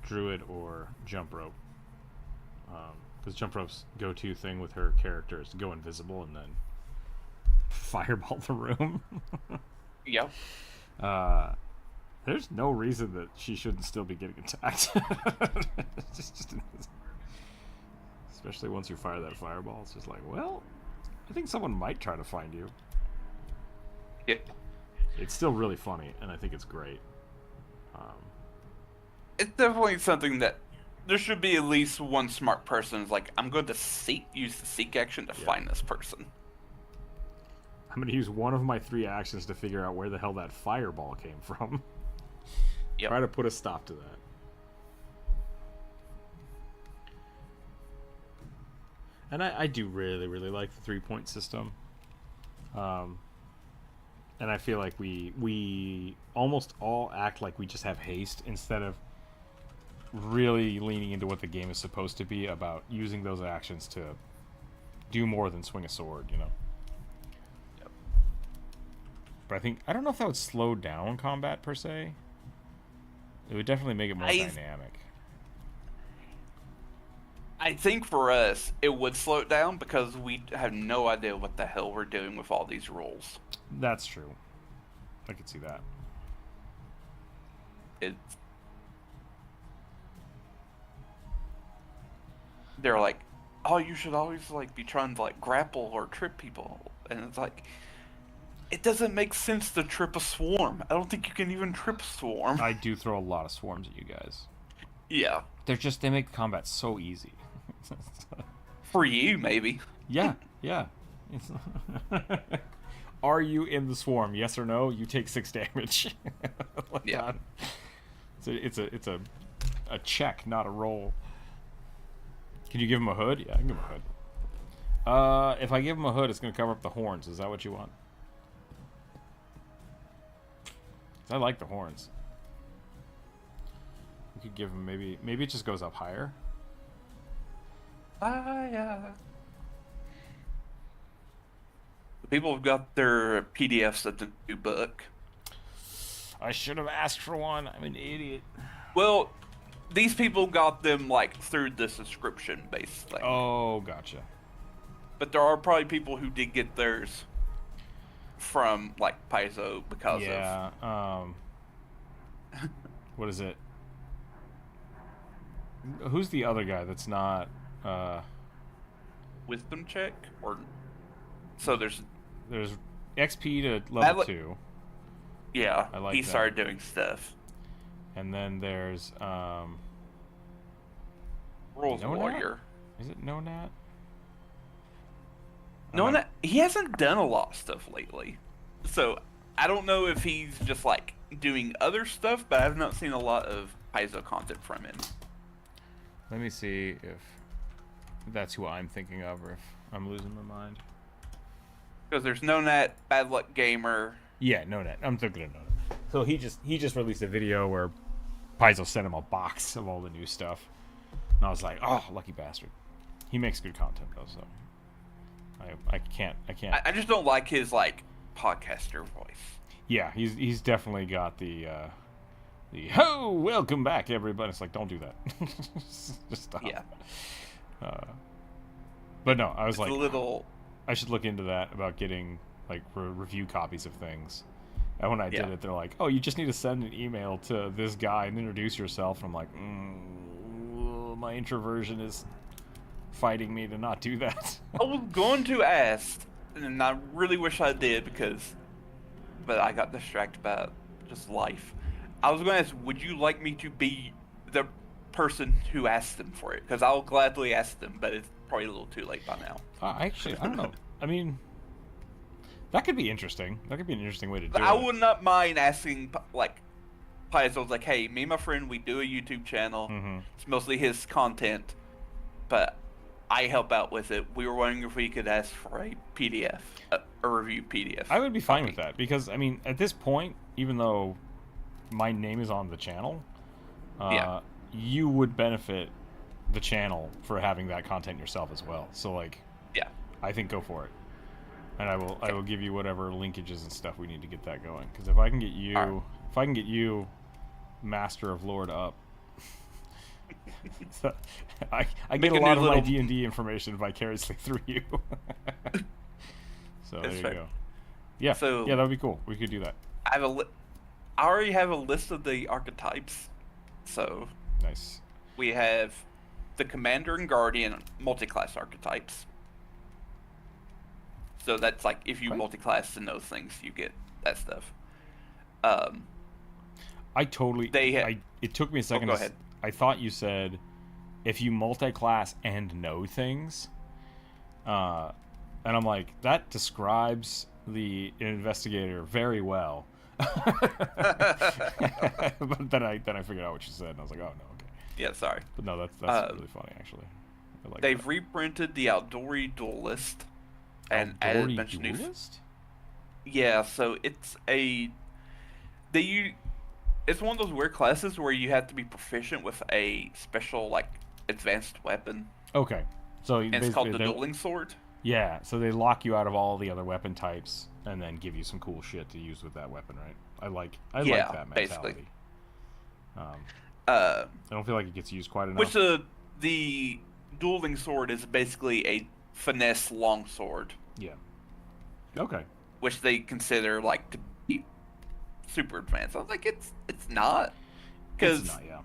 Druid or Jump Rope, because Jump Rope's go-to thing with her character is to go invisible and then fireball the room. Yep. There's no reason that she shouldn't still be getting attacked. just especially once you fire that fireball, it's just like, well, I think someone might try to find you. Yeah. It's still really funny, and I think it's great. It's definitely something that there should be at least one smart person who's like, I'm going to use the seek action to find this person. I'm going to use one of my 3 actions to figure out where the hell that fireball came from. Yep. Try to put a stop to that. And I do really, really like the 3-point system. And I feel like we almost all act like we just have haste instead of really leaning into what the game is supposed to be about using those actions to do more than swing a sword, you know? Yep. But I don't know if that would slow down combat per se. It would definitely make it more dynamic. I think for us, it would slow it down because we have no idea what the hell we're doing with all these rules. That's true. I could see that. They're like, oh, you should always like be trying to like grapple or trip people, and it's like, it doesn't make sense to trip a swarm. I don't think you can even trip a swarm. I do throw a lot of swarms at you guys. Yeah. They make combat so easy. For you, maybe. Yeah, yeah. Are you in the swarm? Yes or no? You take 6 damage. Yeah. It's a check, not a roll. Can you give him a hood? Yeah, I can give him a hood. If I give him a hood, it's going to cover up the horns. Is that what you want? I like the horns. You could give him maybe it just goes up higher. The people have got their PDFs at the new book. I should have asked for one. I'm an idiot. Well, these people got them like through the subscription-based thing. Oh, gotcha. But there are probably people who did get theirs from like Paizo because of. Yeah. What is it? Who's the other guy that's not? Wisdom check or so there's XP to level 2. Yeah, I like he that. started doing stuff. And then there's Rules No Warrior. Is it No Nat? No, Nat, he hasn't done a lot of stuff lately, so I don't know if he's just like doing other stuff. But I've not seen a lot of Paizo content from him. Let me see if that's who I'm thinking of, or if I'm losing my mind. Because there's No Nat, Bad Luck Gamer. Yeah, No Nat. I'm thinking of No Nat. So he just released a video where Paizo sent him a box of all the new stuff, and I was like, oh, lucky bastard. He makes good content though, so I can't. I just don't like his like podcaster voice. Yeah, he's definitely got the oh, welcome back everybody. It's like, don't do that. Just stop. Yeah. But no, I was It's like, a little. I should look into that about getting like review copies of things. And when I did it, they're like, oh, you just need to send an email to this guy and introduce yourself. And I'm like, my introversion is fighting me to not do that. I was going to ask, and I really wish I did but I got distracted by just life. I was going to ask, would you like me to be the person who asked them for it? Because I'll gladly ask them, but it's probably a little too late by now. Actually, I don't know. I mean, that could be interesting. That could be an interesting way to do it. I would not mind asking, like, Paizo's like, hey, me and my friend, we do a YouTube channel. Mm-hmm. It's mostly his content, but I help out with it. We were wondering if we could ask for a PDF, a review PDF. I would be fine with that because, I mean, at this point, even though my name is on the channel, you would benefit the channel for having that content yourself as well. So, like, yeah, I think go for it. And I will give you whatever linkages and stuff we need to get that going. Because if I can get you, Master of Lord up, so I get a lot of my D&D information vicariously through you. So there you go. Yeah, so, yeah, that would be cool. We could do that. I already have a list of the archetypes. So nice. We have the Commander and Guardian multi-class archetypes. So that's like if you multi-class in those things, you get that stuff. I totally. It took me a second. Go ahead. I thought you said if you multi-class and know things, and I'm like, that describes the investigator very well. But then I figured out what you said, and I was like, oh no, okay. Yeah, sorry. But no, that's really funny actually. They've reprinted the Outdoory Duelist and added a bunch of new. Yeah, so it's it's one of those weird classes where you have to be proficient with a special like advanced weapon. Okay, so and it's called the Dueling Sword. Yeah, so they lock you out of all the other weapon types and then give you some cool shit to use with that weapon, right? I like that mentality. Basically. I don't feel like it gets used quite enough. Which the Dueling Sword is basically a finesse longsword. Yeah. Okay. Which they consider like to be super advanced. I was like, it's not. It's not, yeah.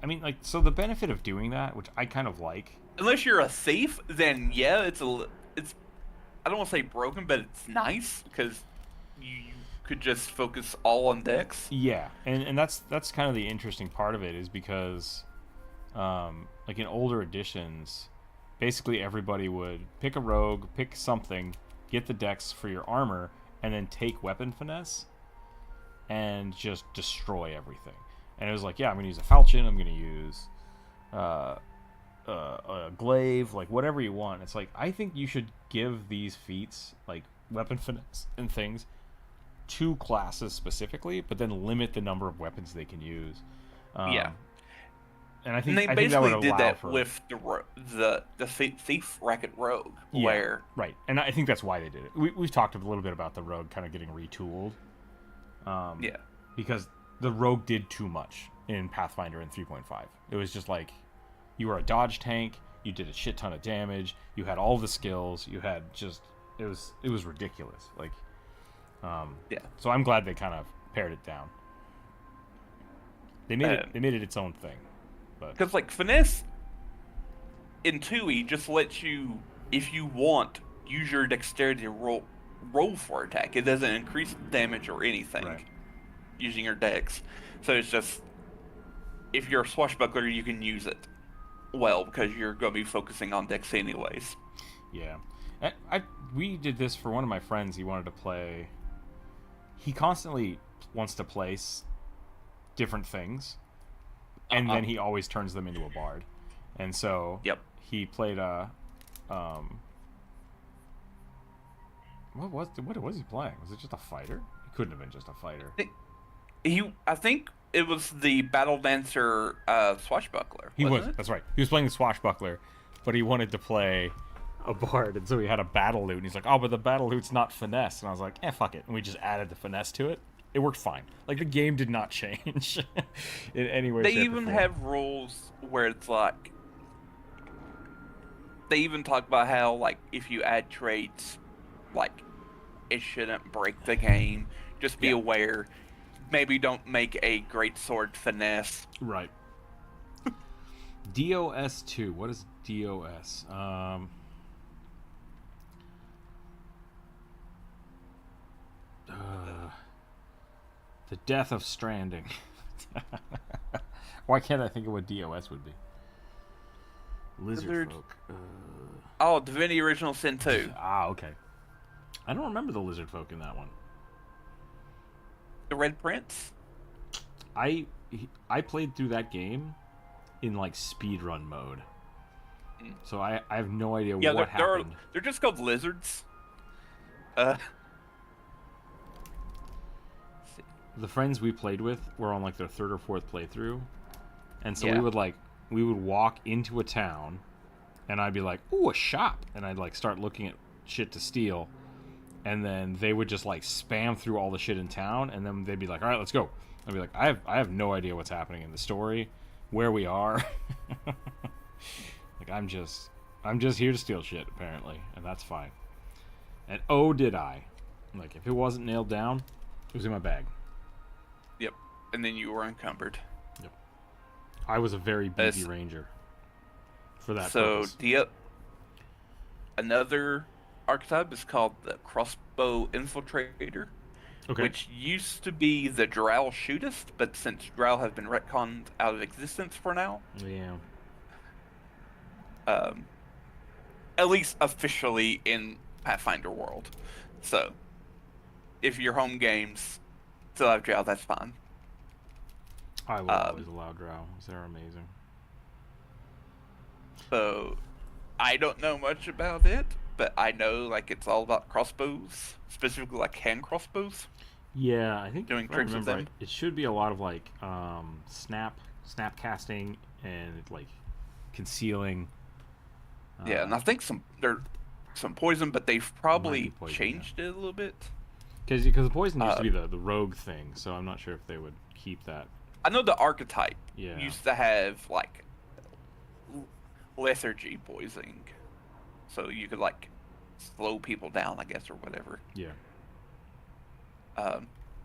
I mean, like, so the benefit of doing that, which I kind of like. Unless you're a thief, then yeah, it's I don't want to say broken, but it's nice because you could just focus all on dex. Yeah, and that's kind of the interesting part of it is because, like in older editions, basically everybody would pick a rogue, pick something, get the dex for your armor, and then take weapon finesse, and just destroy everything. And it was like, yeah, I'm gonna use a falchion, I'm gonna use a glaive, like whatever you want. It's like, I think you should give these feats, like weapon finesse and things, to classes specifically, but then limit the number of weapons they can use. Yeah. And I think they basically did that with the thief racket rogue, where right, and I think that's why they did it. We've talked a little bit about the rogue kind of getting retooled. Yeah, because the rogue did too much in Pathfinder in 3.5. It was just like you were a dodge tank, you did a shit ton of damage, you had all the skills, you had just it was ridiculous. Like, yeah. So I'm glad they kind of pared it down. They made it its own thing. Because like finesse in 2e just lets you, if you want, use your dexterity to roll for attack. It doesn't increase damage or anything using your dex. So it's just, if you're a swashbuckler, you can use it well because you're going to be focusing on dex anyways. Yeah. We did this for one of my friends. He wanted to play. He constantly wants to place different things. And then he always turns them into a bard. And so he played a what was he playing? Was it just a fighter? It couldn't have been just a fighter. I think It was the Battle Dancer swashbuckler, He was. wasn't it? That's right. He was playing the swashbuckler, but he wanted to play a bard, and so he had a battle loot. And he's like, "Oh, but the battle loot's not finesse." And I was like, fuck it." And we just added the finesse to it. It worked fine. Like the game did not change in any way, They shape, or even form. have rules where it's like they even talk about how like if you add traits, like it shouldn't break the game. Just be Yeah. aware. Maybe don't make a great sword finesse. Right. DOS 2. What is DOS? The Death of Stranding. Why can't I think of what DOS would be? Lizard folk. Oh, Divinity Original Sin 2. Okay. I don't remember the lizard folk in that one. The Red Prince? I played through that game in like speedrun mode. So I have no idea what happened. They're just called lizards. The friends we played with were on like their third or fourth playthrough, and so Yeah. we would walk into a town, and I'd be like, "Ooh, a shop," and I'd like start looking at shit to steal, and then they would just like spam through all the shit in town, and then they'd be like, "All right, let's go." I'd be like, I have no idea what's happening in the story, where we are." Like I'm just here to steal shit apparently, and that's fine. And oh, did I? Like if it wasn't nailed down, it was in my bag. Yep. And then you were encumbered. Yep. I was a very BB Ranger for that purpose. Another archetype is called the Crossbow Infiltrator, Okay. which used to be the Drow Shootist, but since Drow have been retconned out of existence for now, Yeah. At least officially in Pathfinder world. So, if your home games still have Drow, that's fine. I will always allow Drow. They're amazing. So, I don't know much about it, but I know like it's all about crossbows, specifically like hand crossbows. Yeah, I think Doing if I tricks with remember them. right, it should be a lot of like snap casting and like concealing. Yeah, and I think there's some poison, but they've probably poison, changed it a little bit. Because the poison used to be the rogue thing, so I'm not sure if they would keep that. I know the archetype Yeah. used to have like lethargy poisoning, so you could like slow people down, I guess, or whatever. Yeah.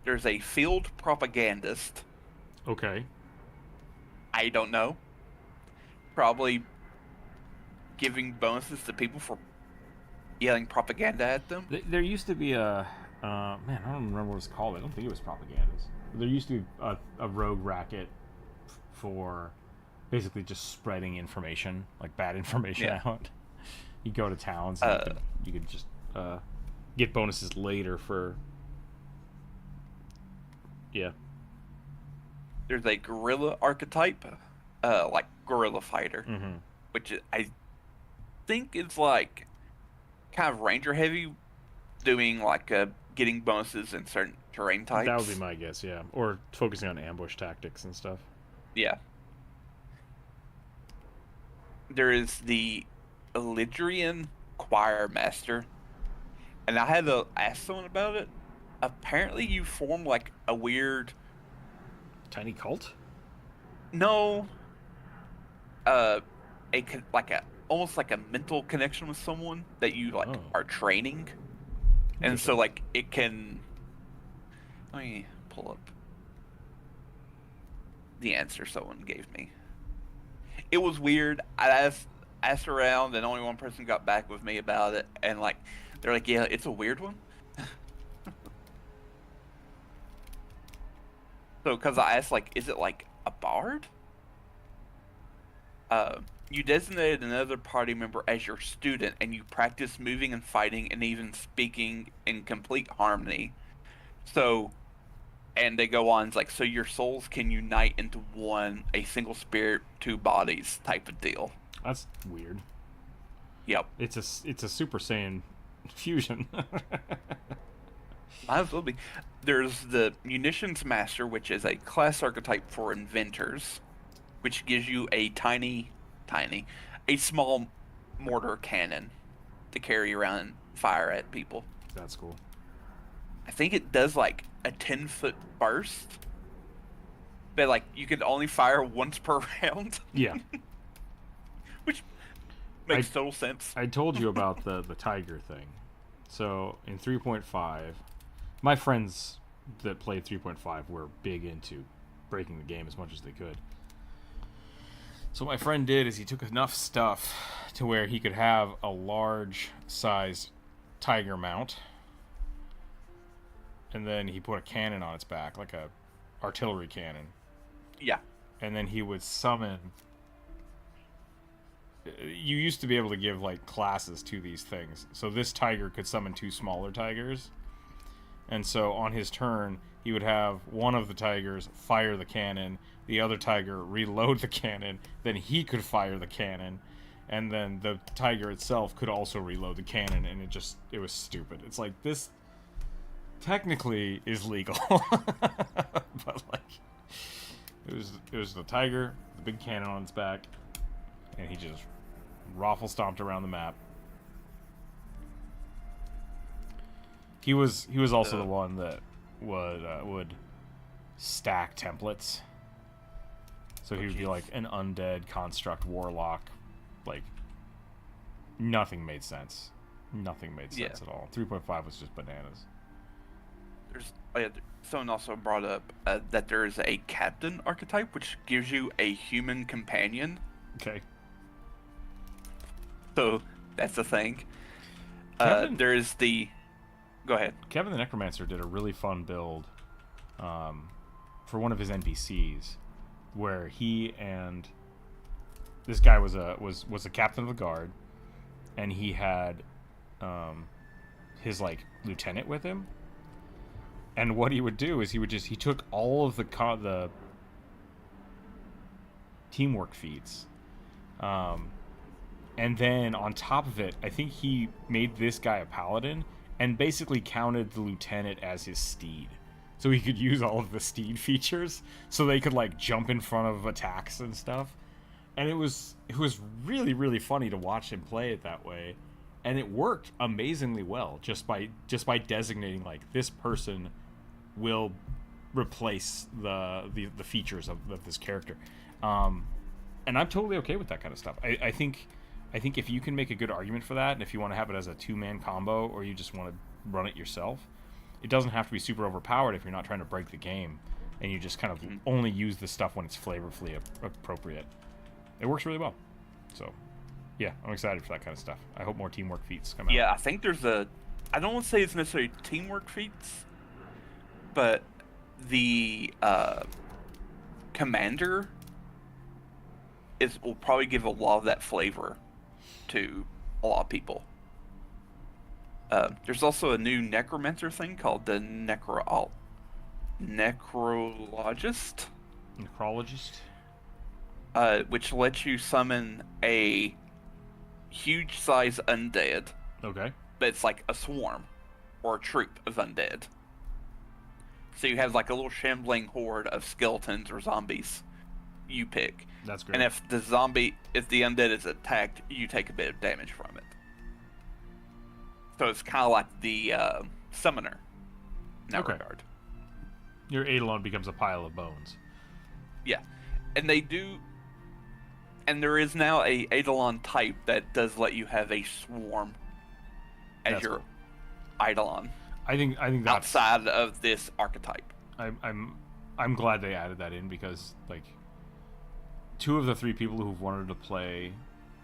There's a field propagandist. Okay. I don't know. Probably giving bonuses to people for yelling propaganda at them. There used to be a man. I don't remember what it's called. I don't think it was propagandas. There used to be a rogue racket for basically just spreading information, like bad information out. You go to towns and you could just get bonuses later for. Yeah. There's a guerrilla archetype, like guerrilla fighter, which I think is like kind of ranger heavy, doing like getting bonuses in certain terrain types. That would be my guess, yeah. Or focusing on ambush tactics and stuff. Yeah. There is the Elydrian choir master, and I had to ask someone about it. Apparently, you form like a weird, Tiny cult? no, like a almost like a mental connection with someone that you like are training, and so like it can. Let me pull up the answer someone gave me. It was weird. I asked around, and only one person got back with me about it, and like they're like, "Yeah, it's a weird one." So, because I asked, like, is it like a bard? You designated another party member as your student, and you practice moving and fighting and even speaking in complete harmony. So, and they go on, it's like, so your souls can unite into one, a single spirit, two bodies type of deal. That's weird. Yep. It's a Super Saiyan fusion. Might as well be. There's the Munitions Master, which is a class archetype for inventors, which gives you a tiny, a small mortar cannon to carry around and fire at people. That's cool. I think it does like a 10-foot burst, but like you can only fire once per round, Yeah. which makes total sense. I told you about the tiger thing. So in 3.5, my friends that played 3.5 were big into breaking the game as much as they could. So what my friend did is he took enough stuff to where he could have a large size tiger mount, and then he put a cannon on its back, like a artillery cannon. Yeah. And then he would summon. You used to be able to give like classes to these things. So this tiger could summon 2 smaller tigers. And so on his turn, he would have one of the tigers fire the cannon, the other tiger reload the cannon, then he could fire the cannon, and then the tiger itself could also reload the cannon, and it was stupid. It's like, this technically is legal. But like, it was the tiger, the big cannon on its back, and he just raffle stomped around the map. He was also the one that would stack templates. So he would be like an undead construct warlock. Like, nothing made sense. Nothing made sense at all. 3.5 was just bananas. Someone also brought up that there is a captain archetype, which gives you a human companion. Okay. So that's a thing. There is the... Go ahead. Kevin the Necromancer did a really fun build for one of his NPCs, where he and this guy was a captain of the guard, and he had his like lieutenant with him. And what he would do is he took all of the teamwork feats, and then on top of it, I think he made this guy a paladin and basically counted the lieutenant as his steed, so he could use all of the steed features, so they could like jump in front of attacks and stuff. And it was really, really funny to watch him play it that way, and it worked amazingly well just by designating like, this person will replace the features of this character, and I'm totally okay with that kind of stuff. I think if you can make a good argument for that, and if you want to have it as a 2-man combo, or you just want to run it yourself, it doesn't have to be super overpowered if you're not trying to break the game, and you just kind of only use the stuff when it's flavorfully appropriate. It works really well. So, yeah, I'm excited for that kind of stuff. I hope more teamwork feats come out. Yeah, I think there's I don't want to say it's necessarily teamwork feats, but the commander will probably give a lot of that flavor to a lot of people. There's also a new necromancer thing called the necrologist, which lets you summon a huge size undead. Okay. But it's like a swarm or a troop of undead. So you have like a little shambling horde of skeletons or zombies. You pick. That's great. And if the undead is attacked, you take a bit of damage from it. So it's kind of like the summoner in that regard. Your Eidolon becomes a pile of bones. Yeah. And there is now a Eidolon type that does let you have a swarm as your Eidolon. I think that's outside of this archetype. I'm glad they added that in, because like 2 of the 3 people who've wanted to play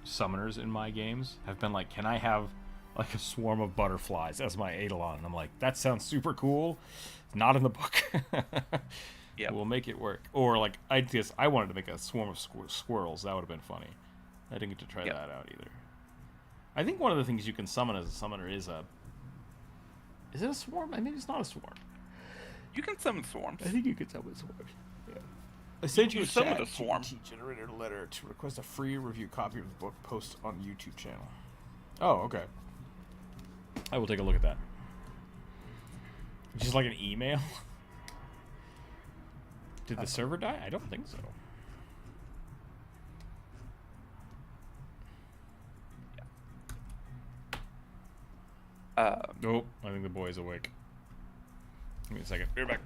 summoners in my games have been like, can I have like a swarm of butterflies as my Eidolon? And I'm like, that sounds super cool. It's not in the book. Yeah, we'll make it work. Or like, I wanted to make a swarm of squirrels. That would have been funny. I didn't get to try that out either. I think one of the things you can summon as a summoner is it a swarm? I mean, it's not a swarm. You can summon swarms. I think you can summon swarms. Yeah. I sent you a summon a swarm. Generator letter to request a free review copy of the book. Post on YouTube channel. Oh, okay. I will take a look at that. Just like an email? Did the server die? I don't think so. Nope, I think the boy's awake. Give me a second. Be right back.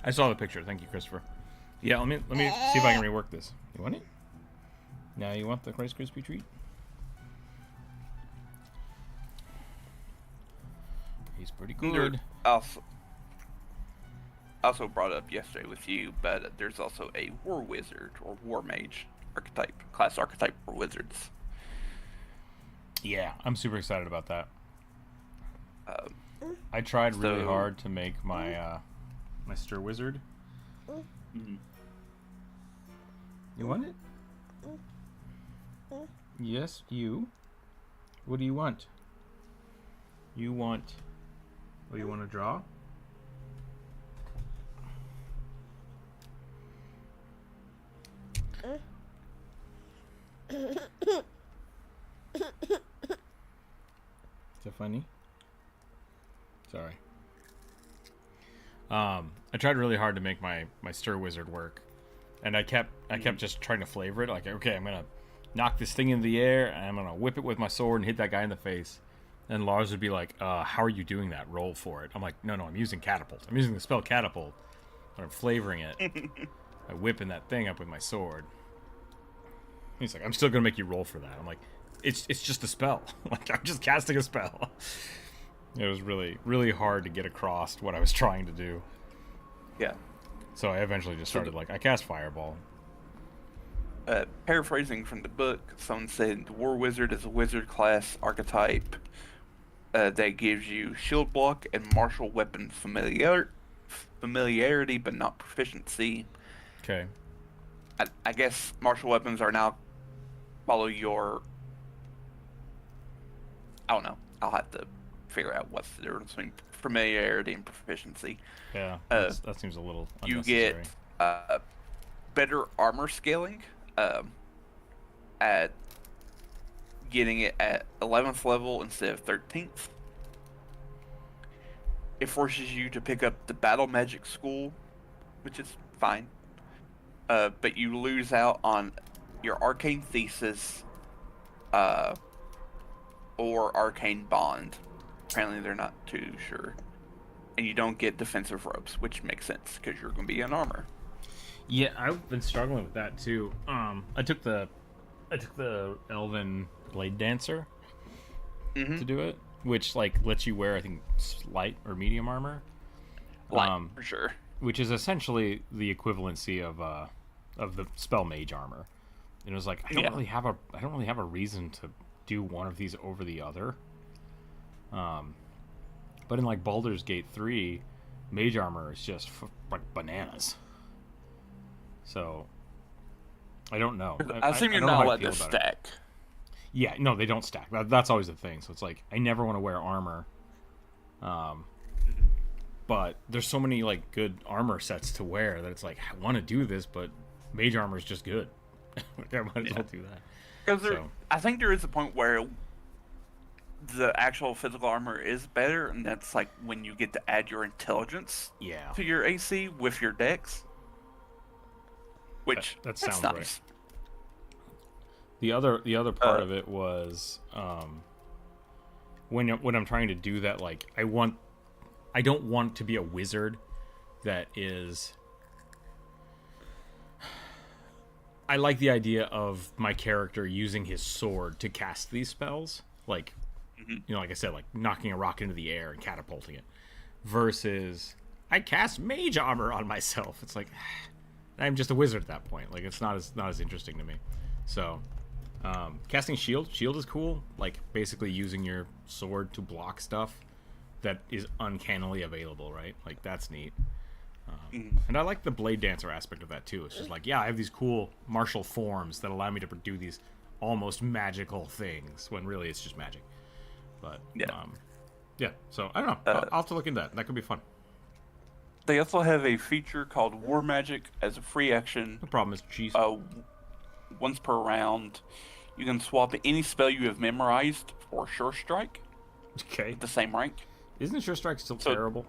I saw the picture. Thank you, Christopher. Yeah, let me see if I can rework this. You want it? Now you want the Rice Krispie treat? He's pretty good. Also brought up yesterday with you, but there's also a war wizard or war mage class archetype for wizards. Yeah, I'm super excited about that. I tried really hard to make my my stir wizard. Mm-hmm. You want it? Yes, you. What do you want? You want... Oh, you want to draw? Is that funny? Sorry. I tried really hard to make my stir wizard work, and I kept just trying to flavor it. Like, okay, I'm gonna knock this thing into the air, and I'm gonna whip it with my sword and hit that guy in the face. And Lars would be like, "How are you doing that? Roll for it." I'm like, "No, I'm using catapult. I'm using the spell catapult, but I'm flavoring it by whipping that thing up with my sword." He's like, "I'm still gonna make you roll for that." I'm like, "It's just a spell. Like, I'm just casting a spell." It was really, really hard to get across what I was trying to do. Yeah. So I eventually just started, I cast Fireball. Paraphrasing from the book, someone said, War Wizard is a wizard class archetype that gives you shield block and martial weapon familiarity, but not proficiency. Okay. I guess martial weapons are now follow your... I don't know. I'll have to figure out what's the difference between familiarity and proficiency. Yeah, that seems a little unnecessary. You get better armor scaling at getting it at 11th level instead of 13th. It forces you to pick up the battle magic school, which is fine. But you lose out on your arcane thesis or arcane bond. Apparently they're not too sure. And you don't get defensive ropes, which makes sense because you're going to be in armor. Yeah, I've been struggling with that too. I took the Elven Blade Dancer to do it, which lets you wear, I think, light or medium armor. Light, for sure. Which is essentially the equivalency of the spell mage armor. And it was like, I don't really have a reason to do one of these over the other. But in Baldur's Gate 3, mage armor is just bananas. So I don't know. I assume I you're don't know not how I allowed feel to about it. stack. Yeah, no, they don't stack. That's always the thing. So it's like I never want to wear armor. But there's so many like good armor sets to wear that it's like I want to do this, but mage armor is just good. I might as well do that. Because I think there is a point where the actual physical armor is better, and that's like when you get to add your intelligence Yeah, to your AC with your dex. Which that that's sounds nice. right. The other part of it was when I'm trying to do that, like I don't want to be a wizard that is. I like the idea of my character using his sword to cast these spells, like like I said, like knocking a rock into the air and catapulting it, versus I cast mage armor on myself. It's like I'm just a wizard at that point. Like it's not as interesting to me. So casting shield is cool. Like basically using your sword to block stuff that is uncannily available, right? Like that's neat. And I like the blade dancer aspect of that too. It's just like, yeah, I have these cool martial forms that allow me to do these almost magical things when really it's just magic. But yeah. So I don't know. I'll have to look into that. That could be fun. They also have a feature called War Magic as a free action. The problem is cheese. Once per round, you can swap any spell you have memorized for Sure Strike. Okay. At the same rank. Isn't Sure Strike still terrible?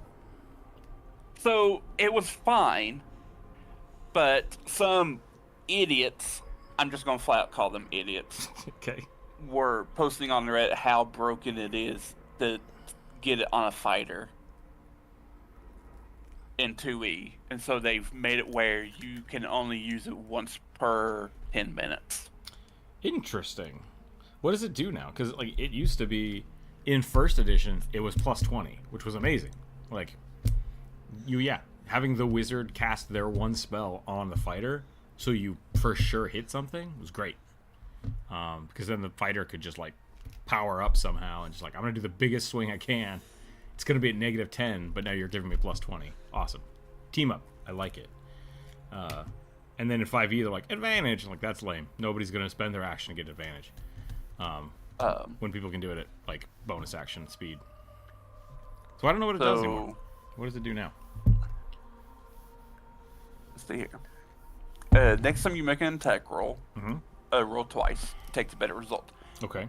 So it was fine, but some idiots, I'm just going to flat out call them idiots, okay, were posting on Reddit how broken it is to get it on a fighter in 2E. And so they've made it where you can only use it once per 10 minutes. Interesting. What does it do now? Because like it used to be in first edition, it was plus 20, which was amazing. Like having the wizard cast their one spell on the fighter, so you for sure hit something, was great. Because then the fighter could just like power up somehow and just like, I'm gonna do the biggest swing I can. It's gonna be at -10, but now you're giving me plus 20. Awesome. Team up. I like it. And then in 5e, they're like advantage. Like that's lame. Nobody's gonna spend their action to get advantage. When people can do it at like bonus action speed. So I don't know what it does anymore. What does it do now? Let's see here. Next time you make an attack roll, roll twice. Take the better result. Okay.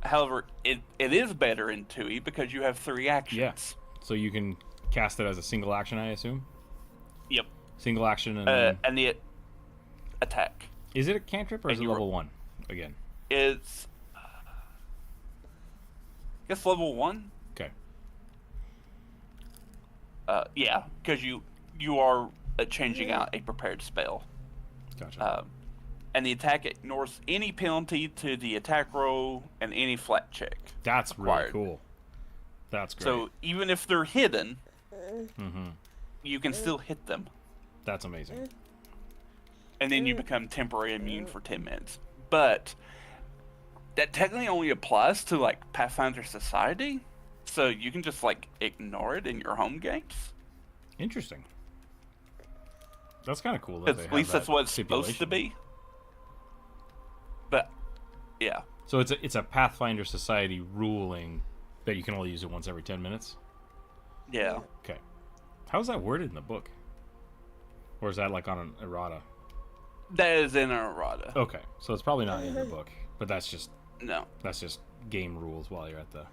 However, it is better in 2e because you have 3 actions. Yes. So you can cast it as a single action, I assume? Yep. Single action and the attack. Is it a cantrip or is it level 1 again? It's I guess level 1. Okay. Yeah, because you are changing out a prepared spell. Gotcha. And the attack ignores any penalty to the attack roll and any flat check. That's required. Really cool. That's great. So even if they're hidden, you can still hit them. That's amazing. And then you become temporary immune for 10 minutes. But that technically only applies to like Pathfinder Society. So you can just like ignore it in your home games. Interesting. That's kind of cool. At least that's what it's supposed to be. But yeah. So it's a Pathfinder Society ruling that you can only use it once every 10 minutes? Yeah. Okay. How is that worded in the book? Or is that like on an errata? That is in an errata. Okay. So it's probably not in the book. But that's just game rules while you're at the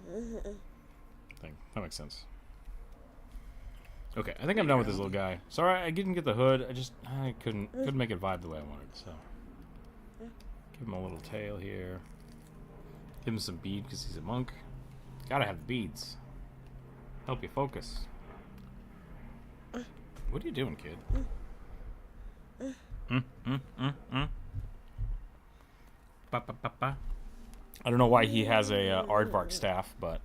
thing. That makes sense. Okay, I think I'm done with this little guy. Sorry, I didn't get the hood. I couldn't make it vibe the way I wanted. So give him a little tail here. Give him some bead because he's a monk. Gotta have beads. Help you focus. What are you doing, kid? Ba, ba, ba, ba. I don't know why he has a aardvark staff, but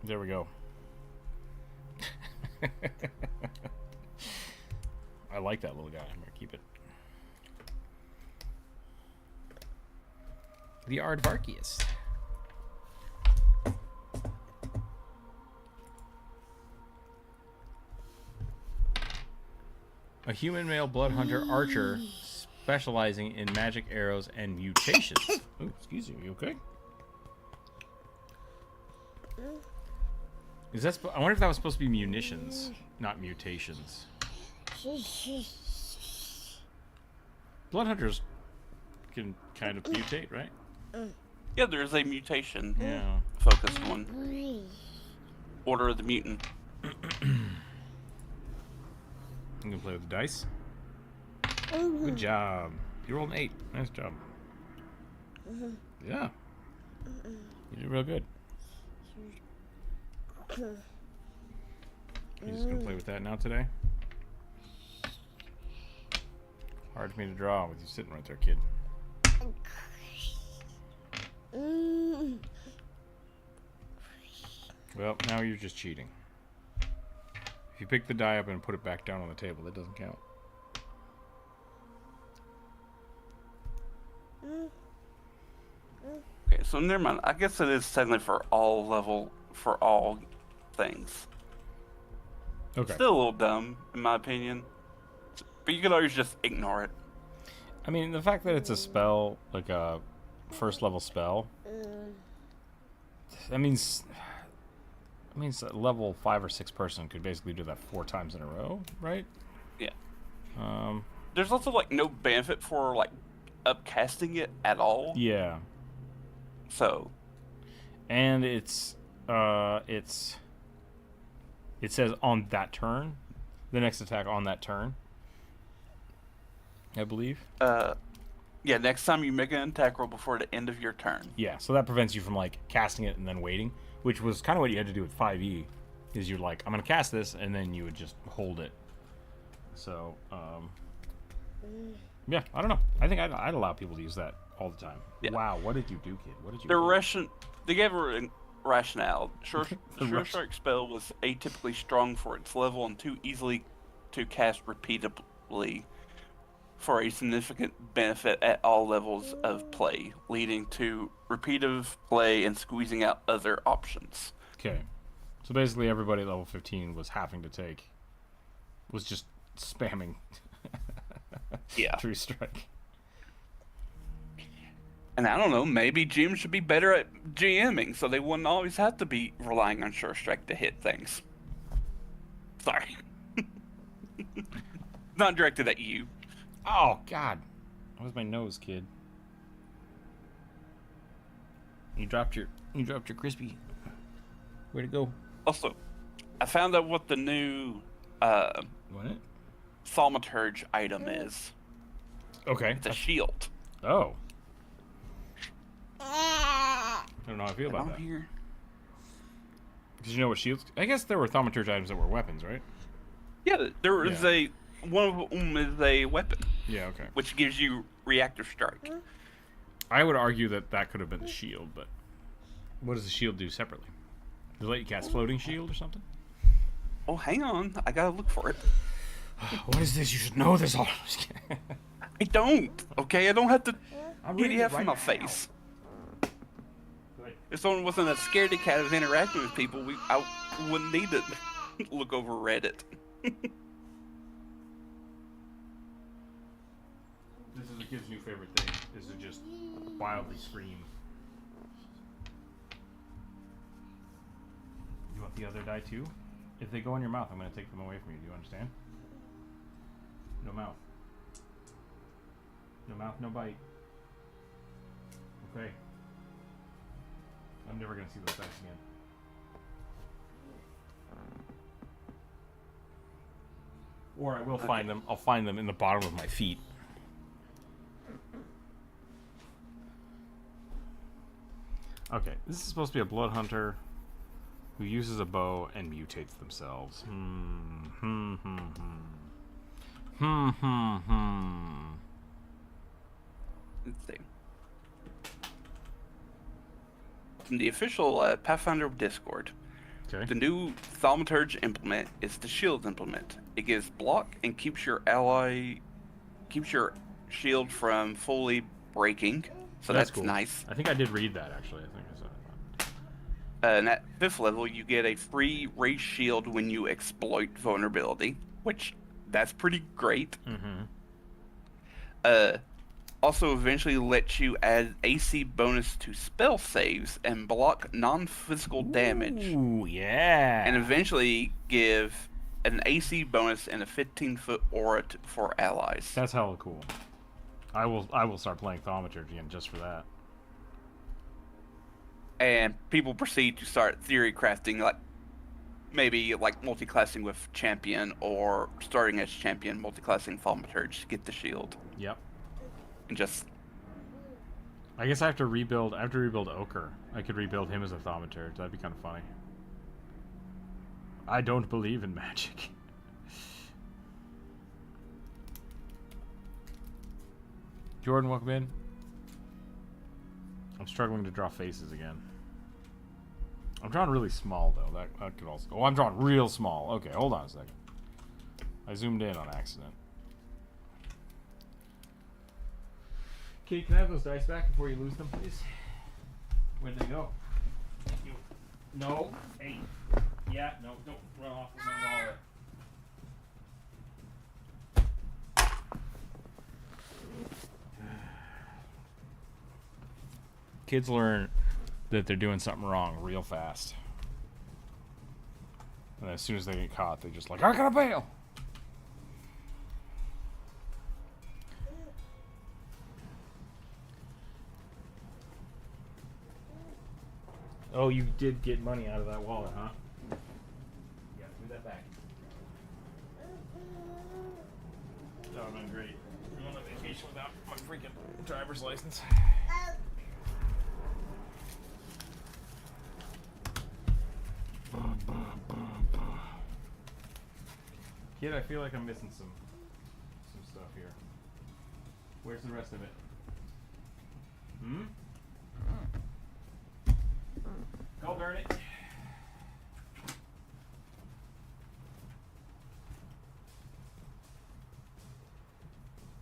there we go. I like that little guy. I'm gonna keep it. The Aardvarkiest. A human male blood hunter archer specializing in magic arrows and mutations. Oh, excuse you okay? Is that? I wonder if that was supposed to be munitions, not mutations. Blood hunters can kind of mutate, right? Yeah, there's a mutation Yeah. focused one. Order of the Mutant. You can play with the dice. Good job. You rolled an 8. Nice job. Yeah. You did real good. You just gonna play with that now today? Hard for me to draw with you sitting right there, kid. Well, now you're just cheating. If you pick the die up and put it back down on the table, that doesn't count. Okay, so never mind. I guess it is technically for all things. Okay. Still a little dumb, in my opinion. But you could always just ignore it. I mean, the fact that it's a spell, like a first level spell, that means a level 5 or 6 person could basically do that 4 times in a row, right? Yeah. Um. There's also like no benefit for like upcasting it at all. Yeah. So. And it says on that turn, the next attack on that turn, I believe. Yeah, next time you make an attack roll before the end of your turn. Yeah, so that prevents you from like casting it and then waiting, which was kind of what you had to do with 5e, is you're like, I'm gonna cast this, and then you would just hold it. So, yeah, I don't know. I think I'd allow people to use that all the time. Yeah. Wow, what did you do, kid? What did you do? They gave her a rationale. Sure Strike spell was atypically strong for its level and too easily to cast repeatably for a significant benefit at all levels of play, leading to repetitive play and squeezing out other options. Okay. So basically everybody at level 15 was just spamming True Strike. And I don't know, maybe GMs should be better at GMing so they wouldn't always have to be relying on Sure Strike to hit things. Sorry. Not directed at you. Oh, God. That was my nose, kid. You dropped your crispy. Way to go. Also, I found out what the new What? thaumaturge item is. Okay. It's a shield. Oh. I don't know how I feel about that. Here. Did you know what shields? I guess there were thaumaturge items that were weapons, right? Yeah, there is one of them is a weapon. Yeah, okay. Which gives you reactor strike. I would argue that could have been the shield, but what does the shield do separately? Does it let you cast floating shield or something? Oh, hang on. I gotta look for it. What is this? You should know this all. I don't. Okay, I don't have to I'm get reading it it from right my now. face. If someone wasn't a scaredy cat of interacting with people, I wouldn't need to look over Reddit. This is the kid's new favorite thing, is to just wildly scream. You want the other die too? If they go in your mouth, I'm going to take them away from you. Do you understand? No mouth. No mouth, no bite. Okay. I'm never going to see those dice again. Or I will find them. I'll find them in the bottom of my feet. Okay, this is supposed to be a blood hunter who uses a bow and mutates themselves. Let's see. From the official Pathfinder Discord, Okay. the new Thaumaturge implement is the shield implement. It gives block and keeps your shield from fully breaking. So that's cool. nice. I think I did read that actually. I think I saw that. And at 5th level, you get a free raise shield when you exploit vulnerability, which That's pretty great. Mm-hmm. Also eventually lets you add AC bonus to spell saves and block non-physical damage. Ooh, yeah. And eventually give an AC bonus and a 15-foot aura for allies. That's hella cool. I will start playing Thaumaturgy again just for that. And people proceed to start theory crafting, like maybe like multi-classing with champion, or starting as champion, multi-classing Thaumaturge to get the shield. Yep. And just, I guess I have to rebuild. I have to rebuild Ochre. I could rebuild him as a Thaumaturge. That'd be kind of funny. I don't believe in magic. Jordan, welcome in. I'm struggling to draw faces again. I'm drawing really small though. That could also. Oh, I'm drawing real small. Okay, hold on a second. I zoomed in on accident. Kate, can I have those dice back before you lose them, please? Where'd they go? Thank you. No. Hey. Yeah. No. Don't run off with my wallet. Kids learn that they're doing something wrong real fast. And as soon as they get caught, they're just like, I gotta bail! Oh, you did get money out of that wallet, huh? Yeah, give me that back. That would have been great. I'm on a vacation without my freaking driver's license. Kid, I feel like I'm missing some stuff here. Where's the rest of it? Hmm? Go darn it.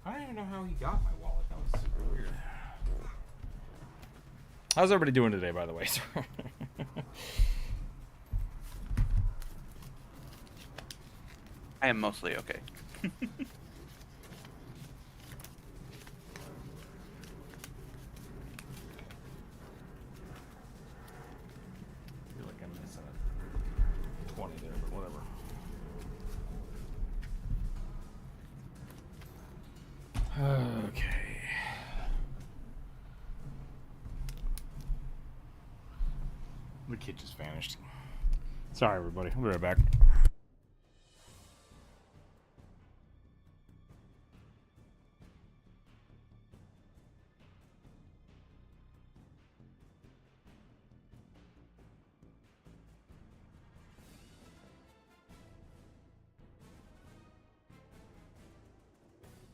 I don't even know how he got my wallet. That was super weird. How's everybody doing today, by the way? I am mostly okay. I feel like I'm missing a 20 there, but whatever. Okay. The kid just vanished. Sorry, everybody. I'll be right back.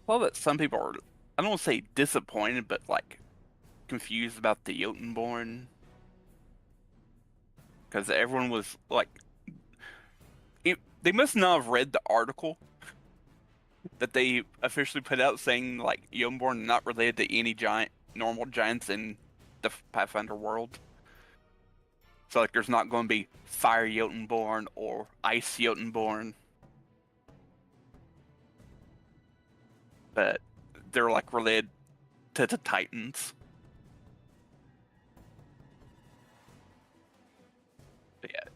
Well, that some people are, I don't want to say disappointed, but like confused about the Jotunborn. Because everyone was like, they must not have read the article that they officially put out saying like Jotunborn not related to any normal giants in the Pathfinder world. So like there's not going to be Fire Jotunborn or Ice Jotunborn. But they're like related to the Titans. But yeah.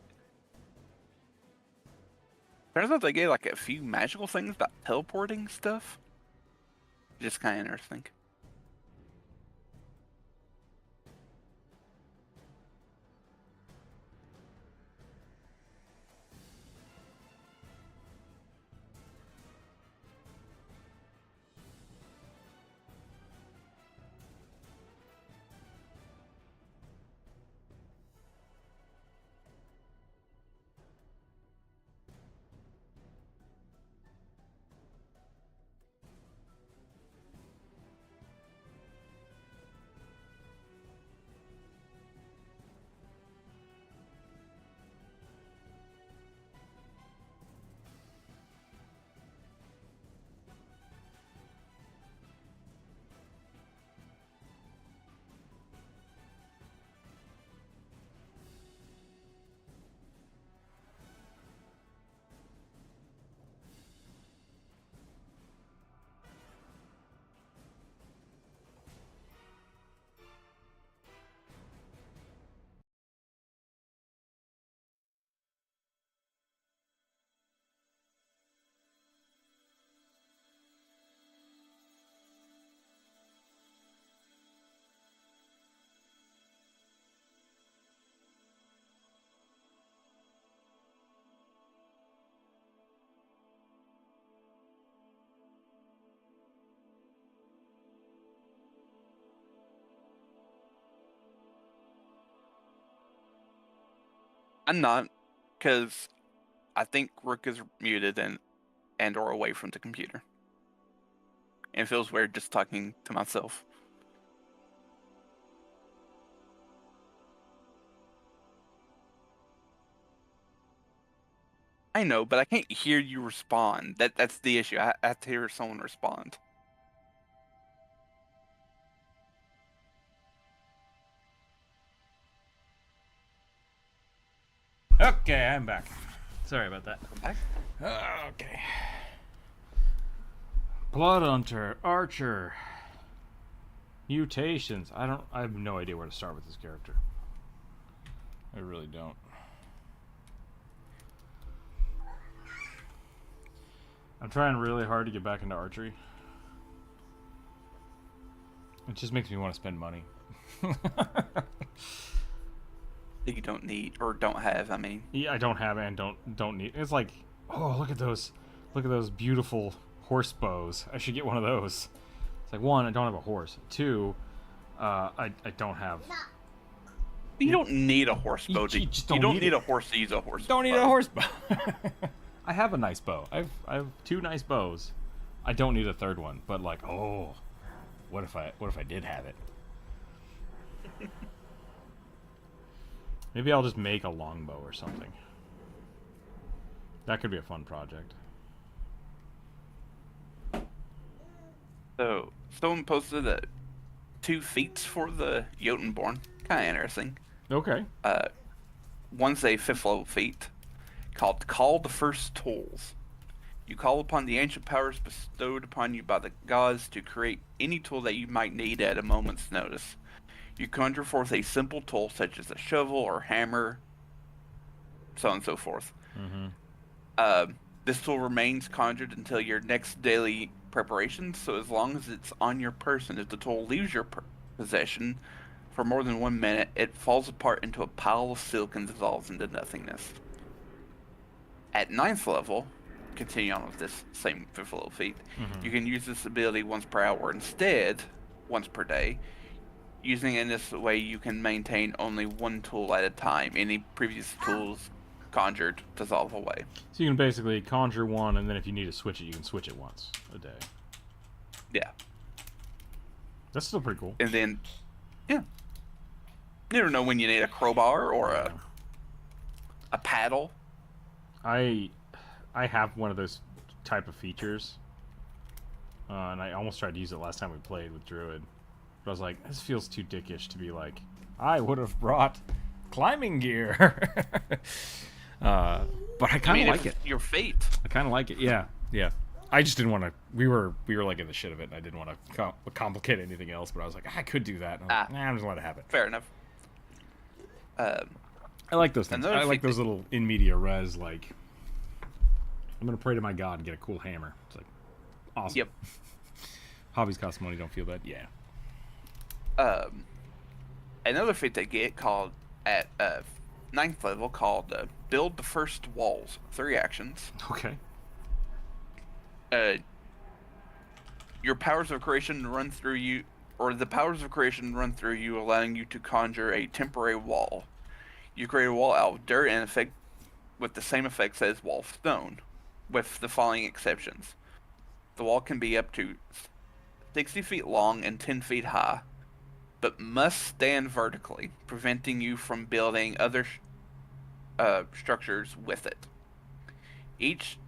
Turns out they gave like a few magical things about teleporting stuff. Just kind of interesting. I'm not, because I think Rook is muted and or away from the computer. And it feels weird just talking to myself. I know, but I can't hear you respond. That's the issue. I have to hear someone respond. Okay, I'm back. Sorry about that. Back? Okay. Blood Hunter, Archer, mutations. I have no idea where to start with this character. I really don't. I'm trying really hard to get back into archery. It just makes me want to spend money. That you don't need or don't have. I mean, Yeah, I don't have it and don't need. It's like, oh, look at those beautiful horse bows. I should get one of those. It's like, one, I don't have a horse. Two, I don't have. you don't need a horse bow. You just don't you don't need need it. a horse to use a horse. Don't need bow. a horse bow. I have a nice bow. I have 2 nice bows. I don't need a third one. But like, oh, what if I did have it? Maybe I'll just make a longbow or something. That could be a fun project. So someone posted 2 feats for the Jotunborn. Kind of interesting. Okay. One's a 5th level feat called Call the First Tools. You call upon the ancient powers bestowed upon you by the gods to create any tool that you might need at a moment's notice. You conjure forth a simple tool such as a shovel or hammer, so on and so forth. Mm-hmm. This tool remains conjured until your next daily preparation, so as long as it's on your person, if the tool leaves your possession for more than 1 minute, it falls apart into a pile of silk and dissolves into nothingness. At 9th level, continue on with this same 5th level feat, you can use this ability once per hour instead, once per day. Using it in this way, you can maintain only 1 tool at a time. Any previous tools conjured dissolve away. So you can basically conjure one, and then if you need to switch it, you can switch it once a day. Yeah. That's still pretty cool. And then, yeah. You never know when you need a crowbar or a paddle. I have one of those type of features, and I almost tried to use it last time we played with Druid. But I was like, this feels too dickish to be like, I would have brought climbing gear. But I kind of like it. Your fate. I kind of like it. Yeah, yeah. I just didn't want to. We were like in the shit of it, and I didn't want to complicate anything else. But I was like, I could do that. And I was like, nah, I'm just gonna let it happen. Fair enough. I like those things. I like those little in media res. Like, I'm gonna pray to my god and get a cool hammer. It's like, awesome. Yep. Hobbies cost money. Don't feel bad. Yeah. Another feat they get called at 9th level called Build the First Walls. 3 actions. Okay. Your powers of creation run through you, or the powers of creation run through you, allowing you to conjure a temporary wall. You create a wall out of dirt and effect with the same effects as wall of stone, with the following exceptions. The wall can be up to 60 feet long and 10 feet high, but must stand vertically, preventing you from building other structures with it. Each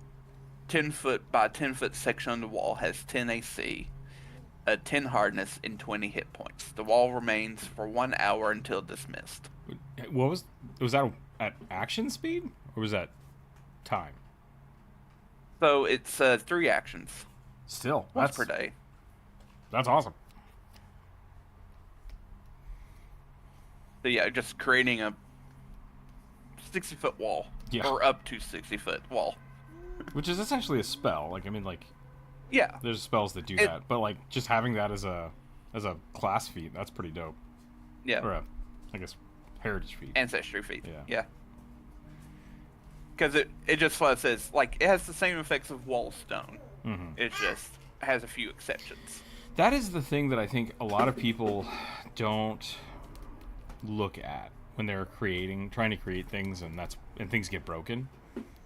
10-foot by 10-foot section of the wall has 10 AC, 10 hardness, and 20 hit points. The wall remains for 1 hour until dismissed. What was that at action speed, or was that time? So it's 3 actions. Still, once per day. That's awesome. So yeah, just creating a 60-foot wall. Yeah. Or up to 60-foot wall. Which is essentially a spell. Like, I mean, like, yeah, there's spells that do that, but like just having that as a class feat, that's pretty dope. Yeah. Or I guess heritage feat. Ancestry feat. Yeah. Yeah. Because it just what it says, like, it has the same effects of wall stone. Mm-hmm. It just has a few exceptions. That is the thing that I think a lot of people don't look at when they're trying to create things, and things get broken.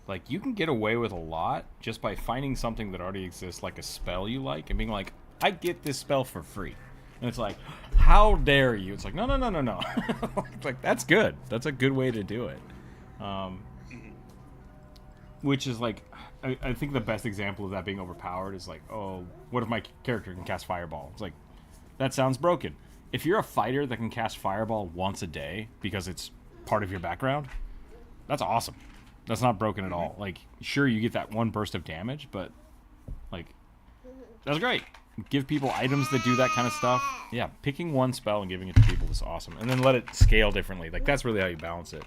Like, you can get away with a lot just by finding something that already exists, like a spell you like, and being like, I get this spell for free. And it's like, how dare you? It's like, no. It's like, that's good. That's a good way to do it. Which is like, I think the best example of that being overpowered is like, oh, what if my character can cast Fireball? It's like, that sounds broken. If you're a fighter that can cast Fireball once a day because it's part of your background, that's awesome. That's not broken at all. Like, sure, you get that one burst of damage, but, like, that's great. Give people items that do that kind of stuff. Yeah, picking one spell and giving it to people is awesome. And then let it scale differently. Like, that's really how you balance it.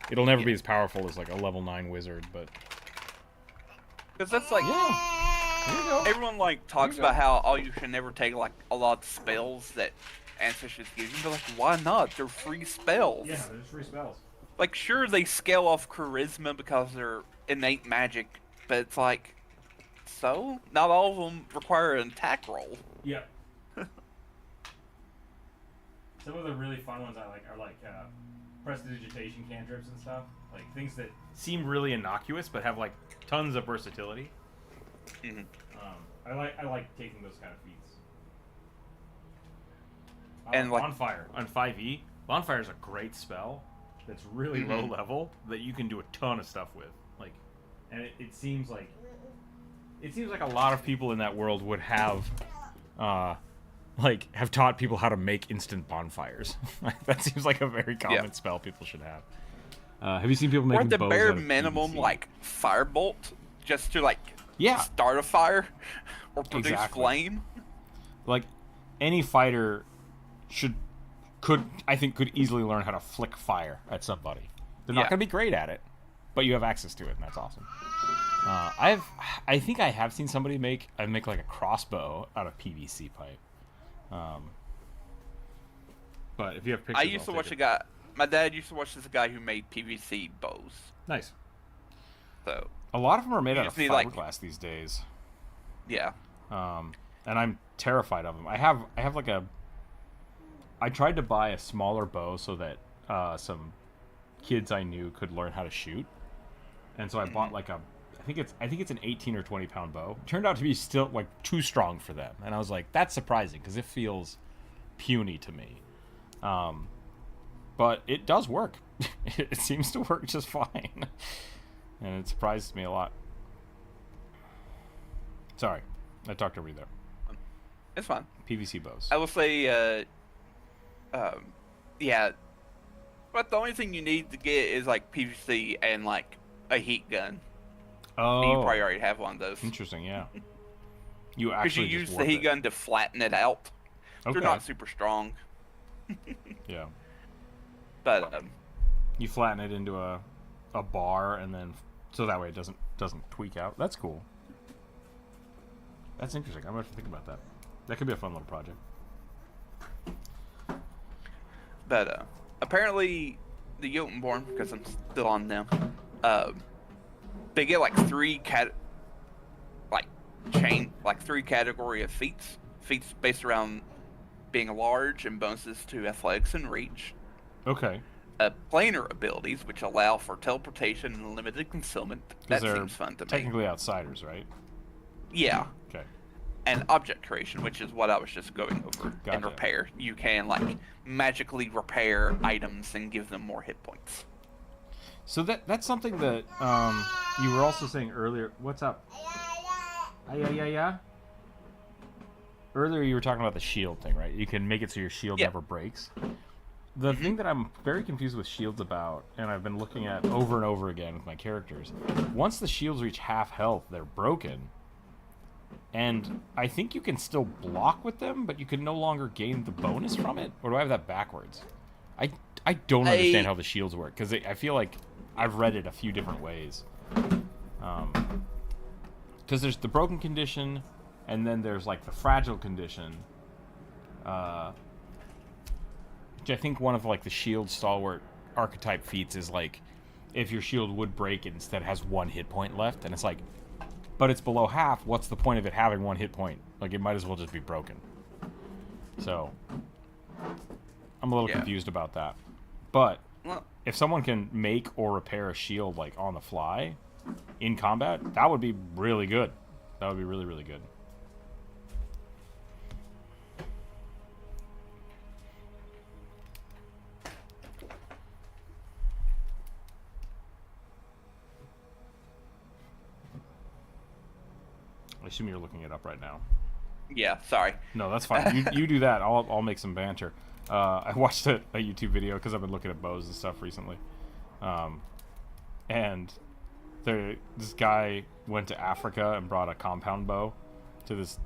It'll never be as powerful as, like, a level 9 wizard, but... Because that's, like... Yeah. Everyone, like, talks about how, you should never take, like, a lot of spells that Ancestors give you. But, like, why not? They're free spells. Yeah, they're just free spells. Like, sure, they scale off charisma because they're innate magic, but it's like, so? Not all of them require an attack roll. Yeah. Some of the really fun ones I like are like prestidigitation cantrips and stuff. Like, things that seem really innocuous but have, like, tons of versatility. Mm-hmm. I like taking those kind of feats. And, like, Bonfire on 5e. Bonfire is a great spell. That's really low level that you can do a ton of stuff with. Like, and it seems like a lot of people in that world would have have taught people how to make instant bonfires. That seems like a very common spell people should have. Have you seen people making bows? Or the bare minimum, like, firebolt, just to, like, start a fire or produce flame. Like, any fighter could easily learn how to flick fire at somebody. They're not going to be great at it, but you have access to it, and that's awesome. I think I have seen somebody make like a crossbow out of PVC pipe. But if you have pictures, I used to watch a guy. My dad used to watch this guy who made PVC bows. Nice. So a lot of them are made out of fiberglass these days. Yeah. And I'm terrified of them. I have like I tried to buy a smaller bow so that some kids I knew could learn how to shoot, and so I bought like I think it's an 18 or 20 pound bow. It turned out to be still like too strong for them, and I was like, that's surprising because it feels puny to me. But it does work. It seems to work just fine, and it surprises me a lot. Sorry, I talked over you there. It's fine. PVC bows. I will say. Yeah, but the only thing you need to get is like PVC and like a heat gun. Oh, and you probably already have one of those. Interesting, yeah. You actually because you use the heat gun to flatten it out. Okay. They're not super strong. Yeah. But you flatten it into a bar, and then so that way it doesn't tweak out. That's cool. That's interesting. I'm gonna have to think about that. That could be a fun little project. But apparently the Jotunborn, because I'm still on them, they get like three category of feats based around being large and bonuses to athletics and reach. Okay. Planar abilities, which allow for teleportation and limited concealment. That seems fun to me. Technically outsiders, right? Yeah. Okay. And object creation, which is what I was just going over. Gotcha. And repair. You can like magically repair items and give them more hit points. So that's something that you were also saying earlier. What's up? Yeah. Earlier you were talking about the shield thing, right? You can make it so your shield never breaks. The thing that I'm very confused with shields about, and I've been looking at over and over again with my characters, once the shields reach half health, they're broken. And I think you can still block with them, but you can no longer gain the bonus from it? Or do I have that backwards? I don't understand how the shields work, because I feel like I've read it a few different ways. Because there's the broken condition, and then there's like the fragile condition. Which I think one of like the shield stalwart archetype feats is like, if your shield would break, it instead has 1 hit point left, and it's like, but it's below half, what's the point of it having 1 hit point? Like, it might as well just be broken. So, I'm a little confused about that. But if someone can make or repair a shield like on the fly in combat, that would be really good. That would be really, really good. I assume you're looking it up right now. Yeah, sorry. No, that's fine. You do that. I'll make some banter. I watched a YouTube video because I've been looking at bows and stuff recently, and this guy went to Africa and brought a compound bow to this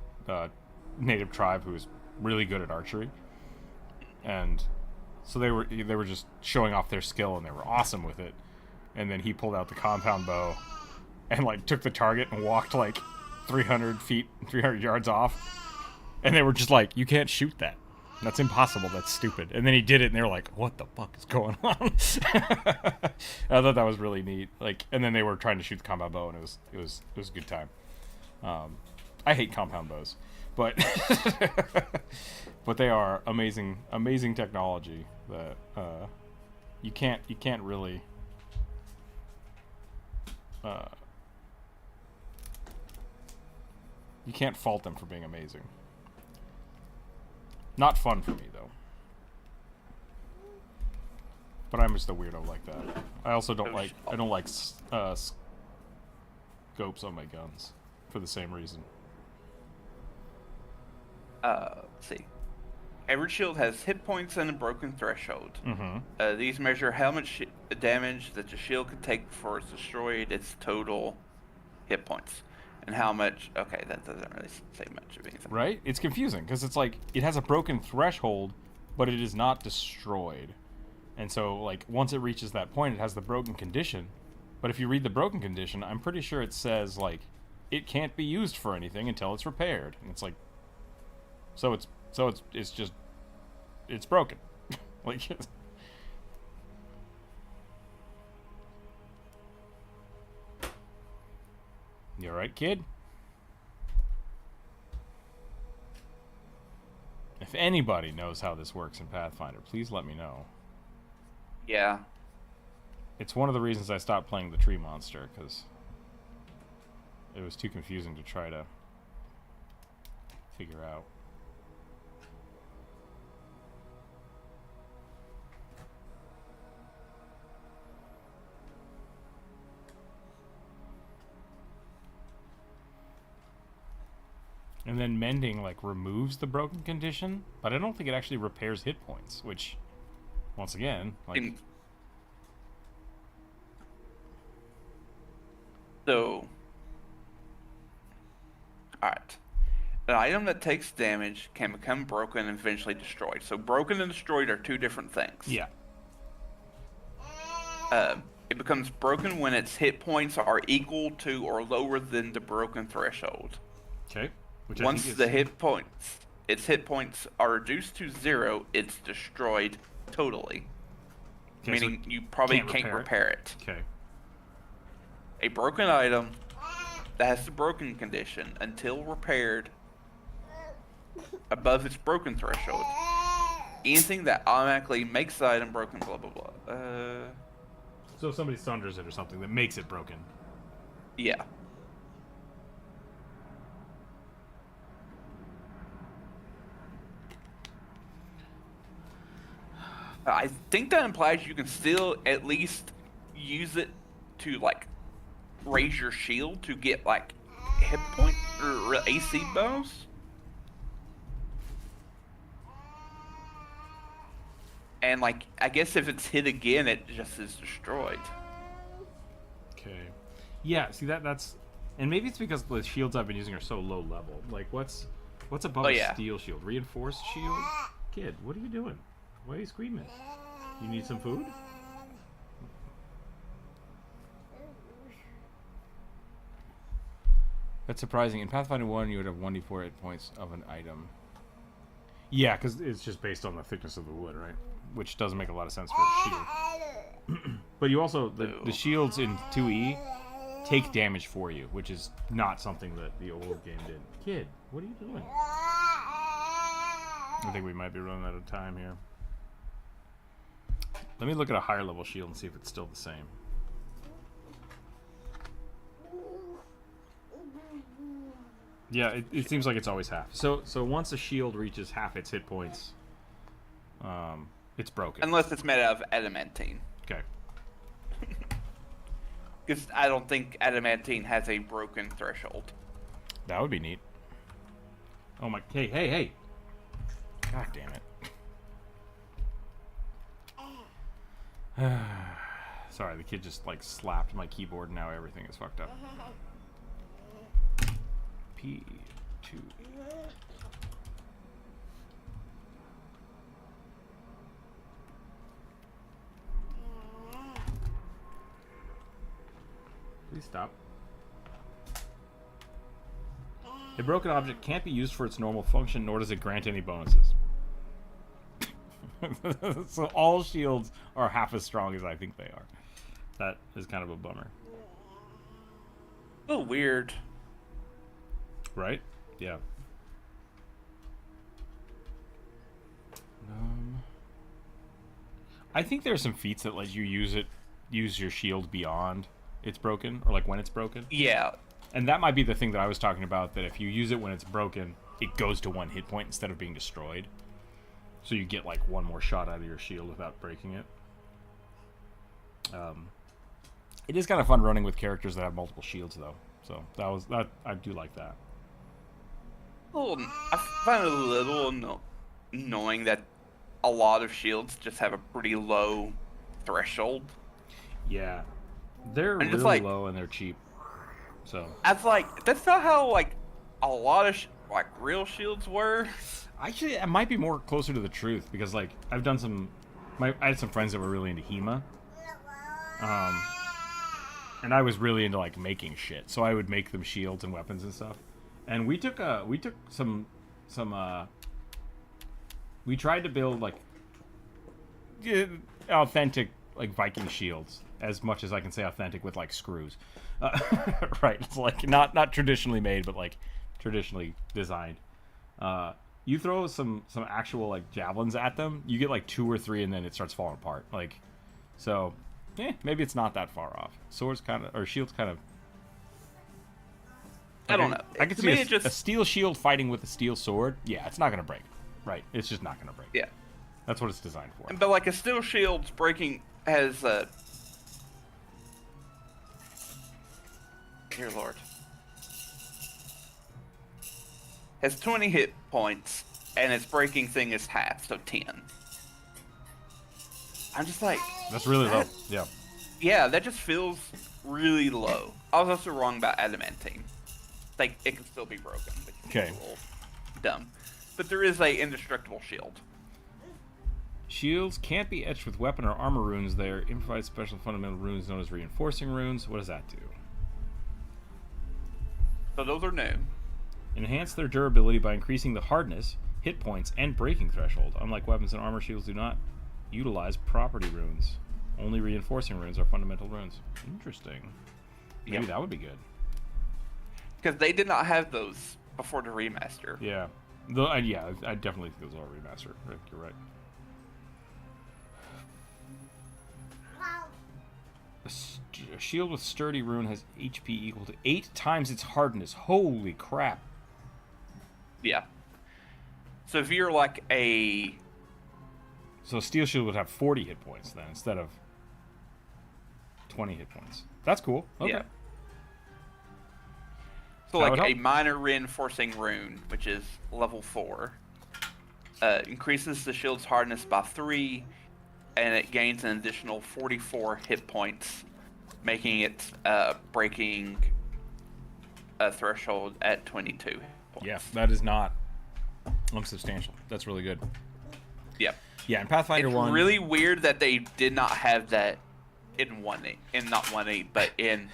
native tribe who was really good at archery, and so they were just showing off their skill and they were awesome with it. And then he pulled out the compound bow and like took the target and walked like 300 yards off, and they were just like, you can't shoot that, that's impossible, that's stupid. And then he did it and they were like, what the fuck is going on? I thought that was really neat. Like, and then they were trying to shoot the compound bow and it was a good time. I hate compound bows, but but they are amazing technology that you can't really you can't fault them for being amazing. Not fun for me, though. But I'm just a weirdo like that. I also don't like scopes on my guns for the same reason. Let's see. Every shield has hit points and a broken threshold. Mm-hmm. These measure how much damage that the shield can take before it's destroyed, its total hit points. And how much... Okay, that doesn't really say much of anything. Right? It's confusing, because it's like, it has a broken threshold, but it is not destroyed. And so, like, once it reaches that point, it has the broken condition. But if you read the broken condition, I'm pretty sure it says, like, it can't be used for anything until it's repaired. And it's like... So it's just... It's broken. Like... You alright, kid? If anybody knows how this works in Pathfinder, please let me know. Yeah. It's one of the reasons I stopped playing the tree monster, because it was too confusing to try to figure out. And then mending, like, removes the broken condition, but I don't think it actually repairs hit points, which, once again, like... So... Alright. An item that takes damage can become broken and eventually destroyed. So broken and destroyed are two different things. Yeah. It becomes broken when its hit points are equal to or lower than the broken threshold. Okay. Once its hit points are reduced to 0, it's destroyed totally. Okay, meaning so you probably can't repair it. Okay. A broken item that has the broken condition until repaired above its broken threshold. Anything that automatically makes the item broken, blah blah blah. So if somebody sunders it or something that makes it broken. Yeah. I think that implies you can still at least use it to, like, raise your shield to get, like, hit point or AC bonus. And, like, I guess if it's hit again, it just is destroyed. Okay. Yeah, see, that's... And maybe it's because the shields I've been using are so low level. Like, what's above a steel shield? Reinforced shield? Kid, what are you doing? Why are you screaming? You need some food? That's surprising. In Pathfinder 1, you would have 1d4 hit points of an item. Yeah, because it's just based on the thickness of the wood, right? Which doesn't make a lot of sense for a shield. But you also... The shields in 2e take damage for you, which is not something that the old game did. Kid, what are you doing? I think we might be running out of time here. Let me look at a higher level shield and see if it's still the same. Yeah, it seems like it's always half. So once a shield reaches half its hit points, it's broken. Unless it's made out of adamantine. Okay. Because I don't think adamantine has a broken threshold. That would be neat. Oh my... Hey! God damn it. Sorry, the kid just, like, slapped my keyboard and now everything is fucked up. P2. Please stop. A broken object can't be used for its normal function, nor does it grant any bonuses. So all shields are half as strong as I think they are. That is kind of a bummer. Oh, weird. Right? Yeah. I think there are some feats that let you use your shield beyond it's broken, or like when it's broken. Yeah. And that might be the thing that I was talking about, that if you use it when it's broken, it goes to 1 hit point instead of being destroyed. So you get like one more shot out of your shield without breaking it. It is kind of fun running with characters that have multiple shields, though. So that I do like that. I find it a little annoying that a lot of shields just have a pretty low threshold. Yeah, they're really like, low and they're cheap. So that's not how like a lot of like real shields were. Actually, it might be more closer to the truth, because like I've done I had some friends that were really into HEMA. And I was really into like making shit, so I would make them shields and weapons and stuff. And we took some we tried to build like authentic like Viking shields, as much as I can say authentic, with like screws. Right, it's like not traditionally made, but like traditionally designed. You throw some actual like javelins at them, you get like 2 or 3, and then it starts falling apart. Like, so maybe it's not that far off. Swords kind of, or shields kind of. I don't know. I could see a steel shield fighting with a steel sword. Yeah, it's not gonna break. Right, it's just not gonna break. Yeah, that's what it's designed for. But like a steel shield's breaking has dear Lord, has 20 hit points, and its breaking thing is half, so 10. I'm just like, that's really low. Yeah. Yeah, that just feels really low. I was also wrong about adamantine. Like, it can still be broken. Okay. A little dumb. But there is a indestructible shield. Shields can't be etched with weapon or armor runes. They are improvised special fundamental runes known as reinforcing runes. What does that do? So those are new. Enhance their durability by increasing the hardness, hit points, and breaking threshold. Unlike weapons and armor, shields do not utilize property runes. Only reinforcing runes are fundamental runes. Interesting. Maybe that would be good. Because they did not have those before the remaster. Yeah. I definitely think those are remastered. I think you're right. A shield with sturdy rune has HP equal to 8 times its hardness. Holy crap. Yeah. So if you're like a... So a steel shield would have 40 hit points then, instead of 20 hit points. That's cool. Okay. Yeah. So like a minor reinforcing rune, which is level 4, increases the shield's hardness by 3, and it gains an additional 44 hit points, making it breaking a threshold at 22 hit points. Yeah, that is not unsubstantial. That's really good. Yep. Yeah, in Pathfinder 1... It's really weird that they did not have that in 1.8, in not 1.8, but in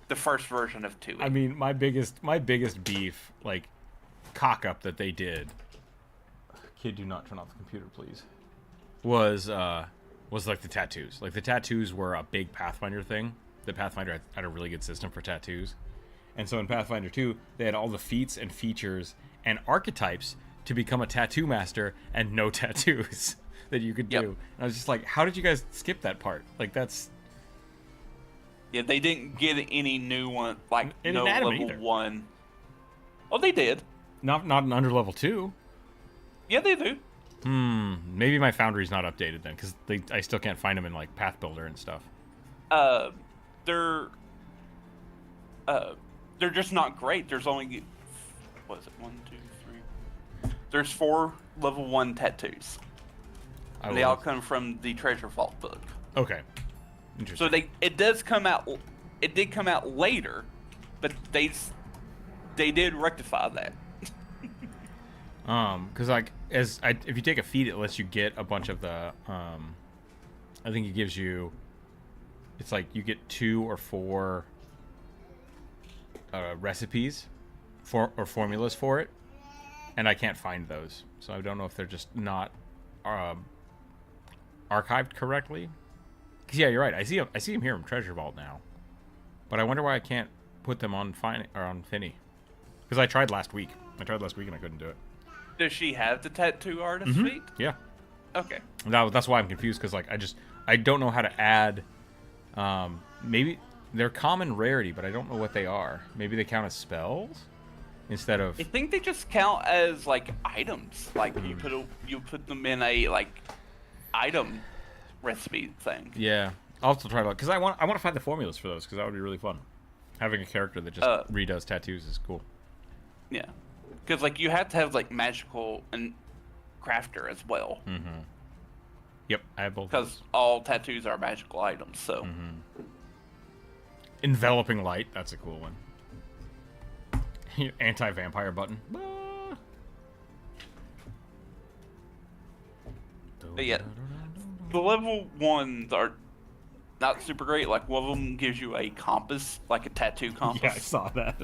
the first version of 2.8. I mean, my biggest beef, like, cock-up that they did... Kid, do not turn off the computer, please. Was like the tattoos. Like, the tattoos were a big Pathfinder thing. The Pathfinder had a really good system for tattoos. And so in Pathfinder 2, they had all the feats and features and archetypes to become a tattoo master, and no tattoos. that you could Yep. do. And I was just like, how did you guys skip that part? Like, that's... Yeah, they didn't get any new one, like They no didn't add 'em level either. 1. Oh, they did. Not in under level 2. Yeah, they do. Maybe my Foundry's not updated then, because I still can't find them in, like, Path Builder and stuff. They're just not great. There's only, what is it, 1, 2, 3? There's 4 level 1 tattoos. They all come from the Treasure Vault book. Okay. Interesting. So it did come out later, but they did rectify that. Because like if you take a feat, it lets you get a bunch of the I think it gives you, it's like you get 2 or 4 recipes or formulas for it, and I can't find those, so I don't know if they're just not archived correctly. Cause yeah, you're right. I see them here in Treasure Vault now, but I wonder why I can't put them on Finny. Because I tried last week. And I couldn't do it. Does she have the tattoo artist feat? Yeah. Okay. That's why I'm confused, because like I don't know how to add. Maybe they're common rarity, but I don't know what they are. Maybe they count as spells instead of. I think they just count as like items. Like you put them in a like item recipe thing. Yeah, I'll have to try it out, because I want to find the formulas for those, because that would be really fun. Having a character that just redoes tattoos is cool. Yeah, because like you have to have like magical and crafter as well. Mm-hmm. Yep, I have both. Because all tattoos are magical items. So. Mm-hmm. Enveloping light, that's a cool one. Anti-vampire button. But yeah, the level 1s are not super great. Like one of them gives you a compass, like a tattoo compass. Yeah, I saw that.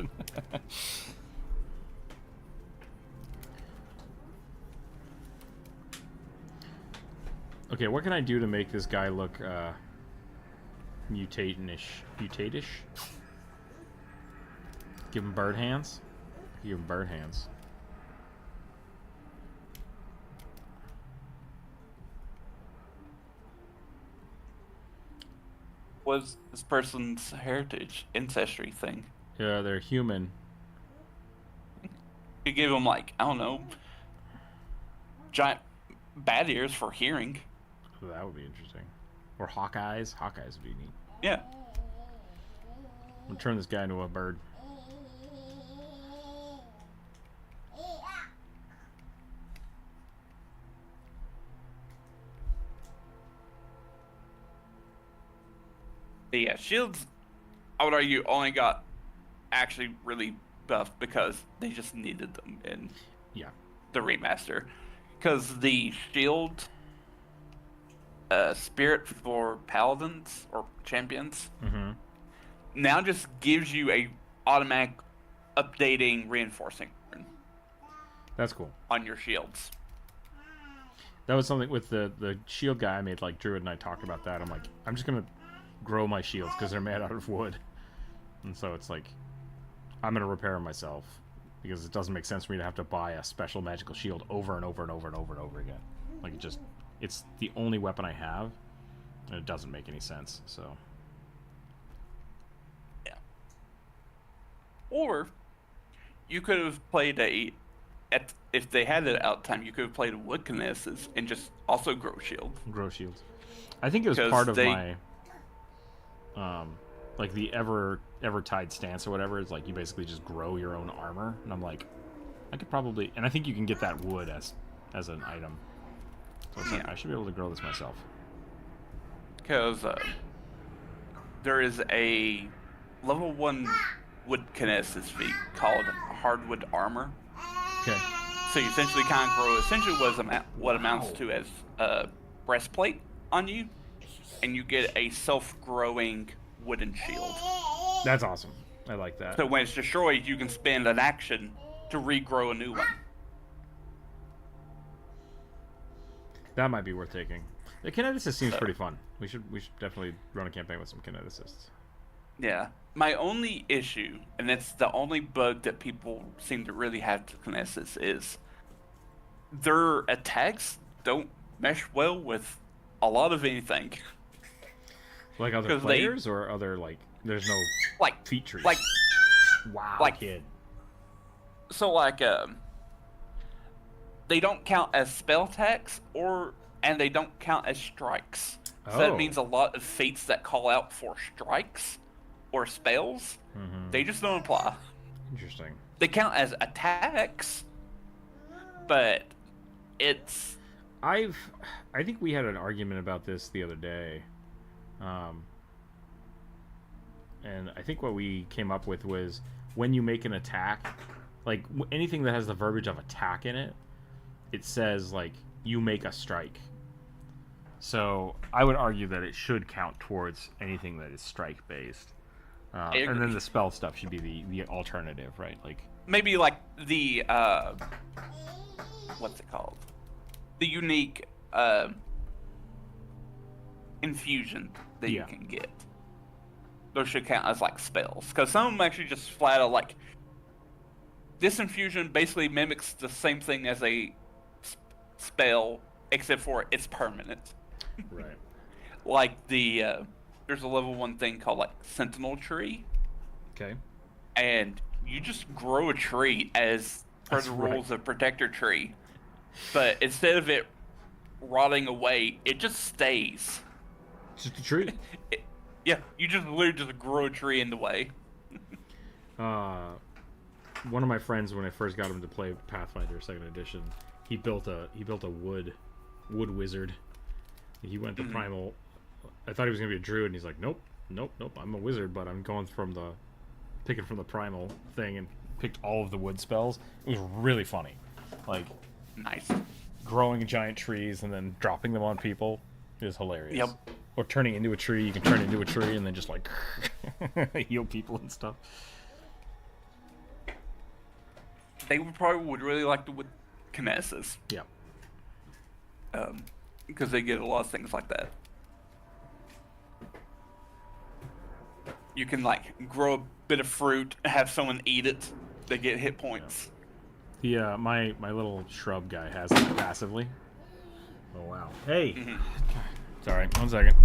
Okay, what can I do to make this guy look mutate-ish? Give him bird hands? Give him bird hands. What's this person's heritage, ancestry thing? Yeah, they're human. You give them like, I don't know, giant bat ears for hearing. Oh, that would be interesting. Or hawk eyes. Hawk eyes would be neat. Yeah. We'll turn this guy into a bird. But yeah, shields, I would argue, only got actually really buffed because they just needed them in the remaster. Because the shield spirit for paladins or champions now just gives you a automatic updating reinforcing That's cool. on your shields. That was something with the shield guy I made, like Druid and I talked about that. I'm like, I'm just going to grow my shields because they're made out of wood. And so it's like, I'm going to repair them myself, because it doesn't make sense for me to have to buy a special magical shield over and over and over and over and over again. Like, it's the only weapon I have, and it doesn't make any sense, so. Yeah. Or you could have played if they had it out time, you could have played a wood kinesis and just also grow shield. Grow shields. I think it was part of my like the Evertide stance or whatever. It's like you basically just grow your own armor, and I'm like, I could probably, and I think you can get that wood as an item. So it's like, I should be able to grow this myself. Because there is a level 1 wood kinesis feat called hardwood armor. Okay. So you essentially kind of grow what amounts to as a breastplate on you, and you get a self-growing wooden shield. That's awesome. I like that. So when it's destroyed, you can spend an action to regrow a new one. That might be worth taking. The kineticist seems pretty fun. We should definitely run a campaign with some kineticists. Yeah. My only issue, and it's the only bug that people seem to really have to kinesis, is their attacks don't mesh well with a lot of anything. Like other 'Cause players or other like there's no like features. like wow, like kid. so like they don't count as spell attacks and they don't count as strikes. So that means a lot of feats that call out for strikes or spells, they just don't apply. Interesting. They count as attacks, but it's... I think we had an argument about this the other day. And I think what we came up with was when you make an attack, like anything that has the verbiage of attack in it, it says like you make a strike. So I would argue that it should count towards anything that is strike based. And then the spell stuff should be the alternative, right? Like maybe like the what's it called? The unique infusion that you can get. Those should count as like spells, because some of them actually just flat out like this infusion basically mimics the same thing as a spell, except for it's permanent. Right. Like the there's a level 1 thing called like Sentinel Tree. Okay. And you just grow a tree as per the rules of Protector Tree, but instead of it rotting away, it just stays. It's just a tree. Yeah, you just literally just grow a tree in the way. One of my friends, when I first got him to play Pathfinder 2nd Edition, he built a wood wizard. He went to primal. I thought he was gonna be a druid, and he's like, nope. I'm a wizard, but I'm going picking from the primal thing, and picked all of the wood spells. It was really funny, like nice. Growing giant trees and then dropping them on people is hilarious. Yep. Or turning into a tree. You can turn into a tree and then just like heal people and stuff. They would really like the wood kinesis. Yeah. Because they get a lot of things like that. You can like grow a bit of fruit, have someone eat it, they get hit points. Yeah. My little shrub guy has that passively. Oh wow. Hey. Sorry, 1 second.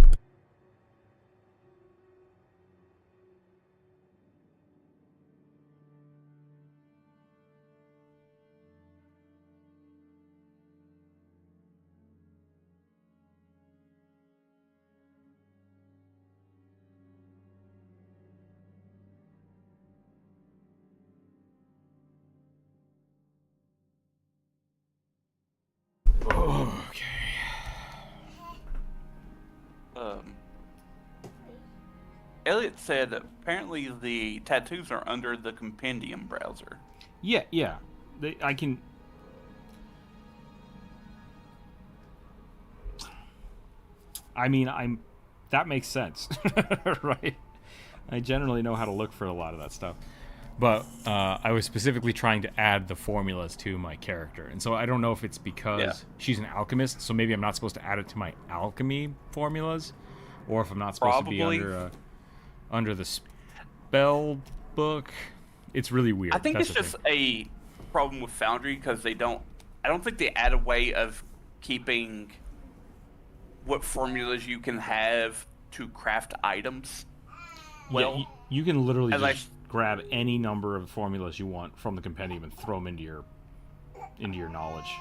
Elliot said apparently the tattoos are under the compendium browser. Yeah. I can. I mean, that makes sense, right? I generally know how to look for a lot of that stuff. But I was specifically trying to add the formulas to my character. And so I don't know if it's because she's an alchemist, so maybe I'm not supposed to add it to my alchemy formulas, or if I'm not supposed to be under the spell book. It's really weird. I think it's just a problem with Foundry, because I don't think they add a way of keeping what formulas you can have to craft items. Well, yeah, you can literally just grab any number of formulas you want from the compendium and throw them into your knowledge,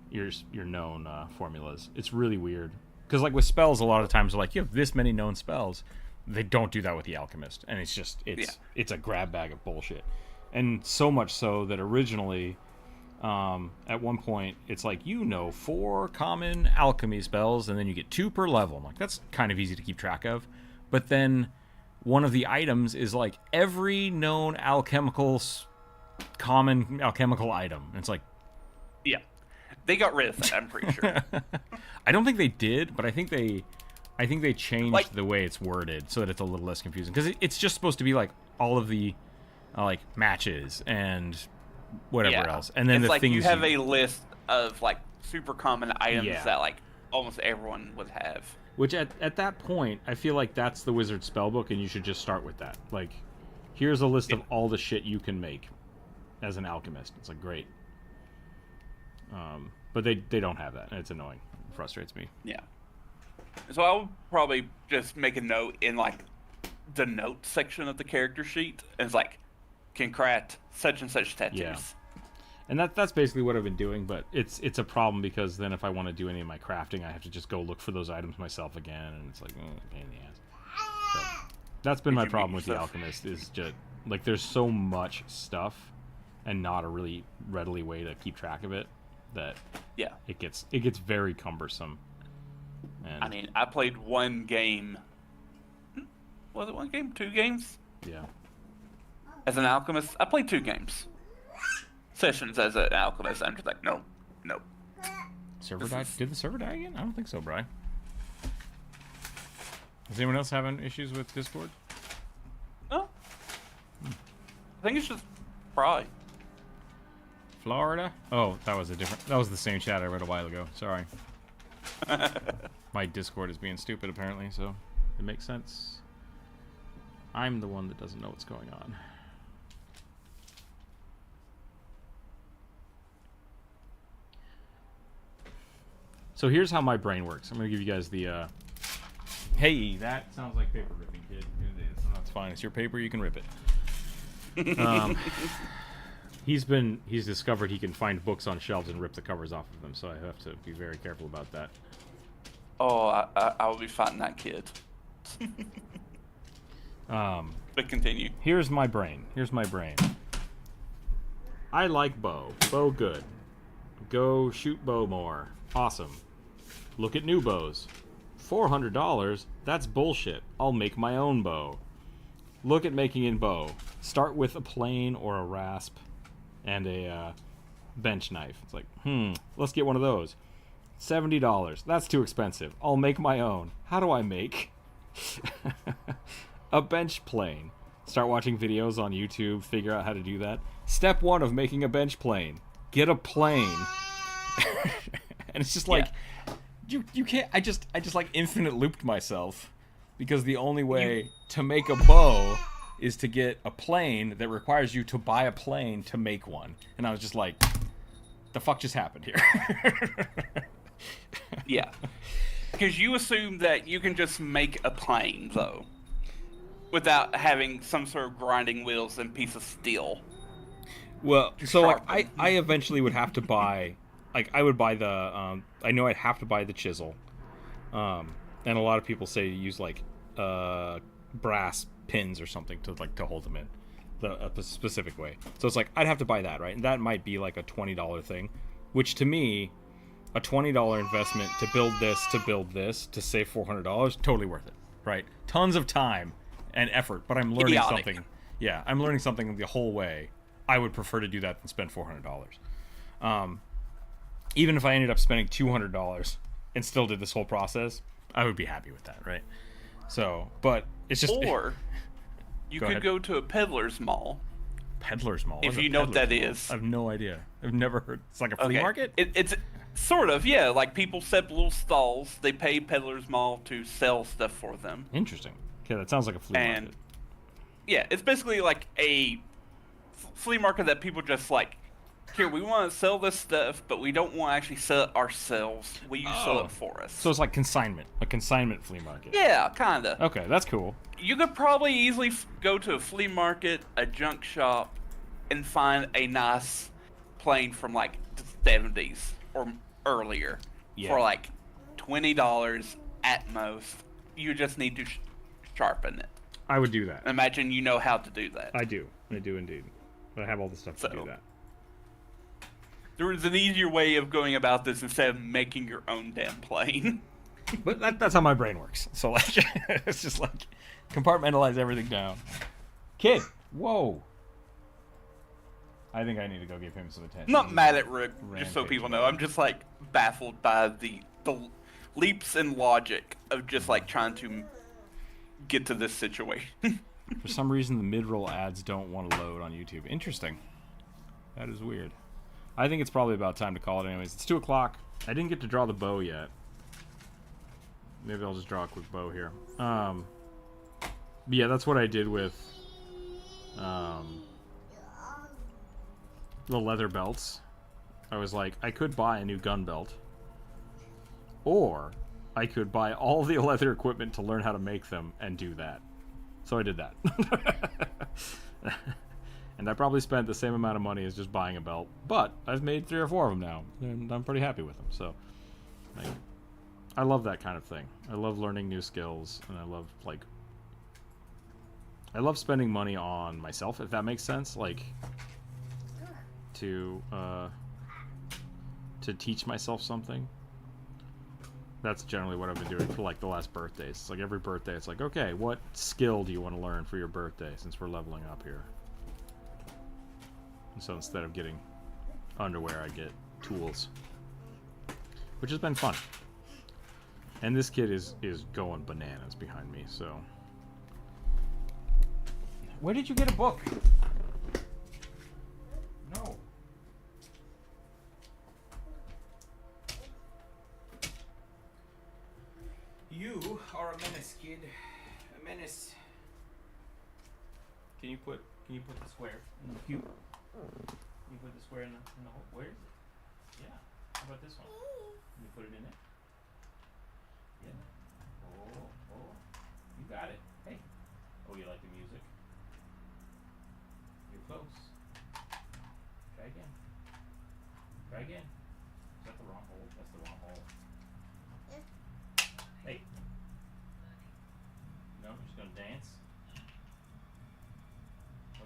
your known formulas. It's really weird, because like with spells, a lot of times they're like, you have this many known spells. They don't do that with the alchemist, and it's a grab bag of bullshit. And so much so that originally, at one point, it's like, 4 common alchemy spells, and then you get 2 per level. I'm like, that's kind of easy to keep track of. But then one of the items is like every known common alchemical item. And it's like, yeah, they got rid of that, I'm pretty sure. I don't think they did, but I think they changed the way it's worded so that it's a little less confusing, because it's just supposed to be like all of the like matches and whatever else, and then it's the like things you have a list of like super common items Yeah. that like almost everyone would have. Which at that point, I feel like that's the wizard spellbook, and you should just start with that. Like, here's a list of all the shit you can make as an alchemist. It's like, great. But they don't have that, and it's annoying. frustrates me. Yeah. So I would probably just make a note in like the notes section of the character sheet, and it's like, can craft such and such tattoos. Yeah. And that's basically what I've been doing, but it's a problem because then if I want to do any of my crafting, I have to just go look for those items myself again, and it's like, pain in the ass. So, that's been my problem with the Alchemist, is just, like, there's so much stuff and not a really readily way to keep track of it that it gets very cumbersome. And I mean, I played one game. Was it one game? 2 games? Yeah. As an alchemist, I played 2 games. Sessions as an alchemist. I'm just like, no. Server died? Did the server die again? I don't think so, Brian. Is anyone else having issues with Discord? No. I think it's just Fry. Florida? Oh, that was the same chat I read a while ago. Sorry. My Discord is being stupid apparently, so it makes sense. I'm the one that doesn't know what's going on. So here's how my brain works. I'm going to give you guys the, hey, that sounds like paper ripping, kid. It is. That's fine. It's your paper. You can rip it. He's discovered he can find books on shelves and rip the covers off of them, so I have to be very careful about that. Oh, I will be fighting that kid. But continue. Here's my brain. I like bow. Bow good. Go shoot bow more. Awesome. Look at new bows. $400? That's bullshit. I'll make my own bow. Look at making a bow. Start with a plane or a rasp and a bench knife. It's like, let's get one of those. $70. That's too expensive. I'll make my own. How do I make a bench plane? Start watching videos on YouTube, figure out how to do that. Step 1 of making a bench plane. Get a plane. And it's just like, you can't, I just like infinite looped myself, because the only way to make a bow is to get a plane that requires you to buy a plane to make one. And I was just like, the fuck just happened here? Yeah. Because you assume that you can just make a plane, though, without having some sort of grinding wheels and piece of steel. Well, so like, I eventually would have to buy, like, I would buy the, I know I'd have to buy the chisel. And a lot of people say to use, like, brass pins or something to hold them in a specific way. So it's like, I'd have to buy that, right? And that might be like a $20 thing, which to me, a $20 investment to build this, to save $400, totally worth it, right? Tons of time and effort, but I'm learning something. Yeah, I'm learning something the whole way. I would prefer to do that than spend $400. Even if I ended up spending $200 and still did this whole process, I would be happy with that, right? So, but it's just... Or you could go to a peddler's mall. Peddler's mall? If you know what that is. I have no idea. I've never heard. It's like a flea market? It's sort of, yeah. Like, people set up little stalls. They pay peddler's mall to sell stuff for them. Interesting. Okay, that sounds like a flea market. Yeah, it's basically like a flea market that people just like, here, we want to sell this stuff, but we don't want to actually sell it ourselves. Will you sell it for us? So it's like consignment, a consignment flea market. Yeah, kind of. Okay, that's cool. You could probably easily go to a flea market, a junk shop, and find a nice plane from like the 70s or earlier for like $20 at most. You just need to sharpen it. I would do that. Imagine you know how to do that. I do indeed. But I have all the stuff to do that. There is an easier way of going about this instead of making your own damn plane. But that's how my brain works. So like, it's just like compartmentalize everything down. Kid, whoa. I think I need to go give him some attention. I'm not mad at Rick, just so people know. I'm just like baffled by the leaps in logic of just like trying to get to this situation. For some reason, the mid-roll ads don't want to load on YouTube. Interesting. That is weird. I think it's probably about time to call it anyways. It's 2 o'clock. I didn't get to draw the bow yet. Maybe I'll just draw a quick bow here. But yeah, that's what I did with the leather belts. I was like, I could buy a new gun belt. or I could buy all the leather equipment to learn how to make them and do that. So I did that. And I probably spent the same amount of money as just buying a belt, but I've made 3 or 4 of them now, and I'm pretty happy with them. So, like, I love that kind of thing. I love learning new skills, and I love spending money on myself, if that makes sense. Like, to teach myself something. That's generally what I've been doing for like the last birthdays. It's like every birthday, it's like, okay, what skill do you want to learn for your birthday since we're leveling up here? And so instead of getting underwear, I get tools, which has been fun. And this kid is going bananas behind me, so. Where did you get a book? No. You are a menace, kid. A menace. Can you put the square in the cube? Can you put the square in the hole? Where is it? Yeah. How about this one? Can you put it in it? Yeah. Oh. You got it. Hey. Oh, you like the music? You're close. Try again. Try again. Is that the wrong hole? That's the wrong hole. Hey. No, you're just gonna dance?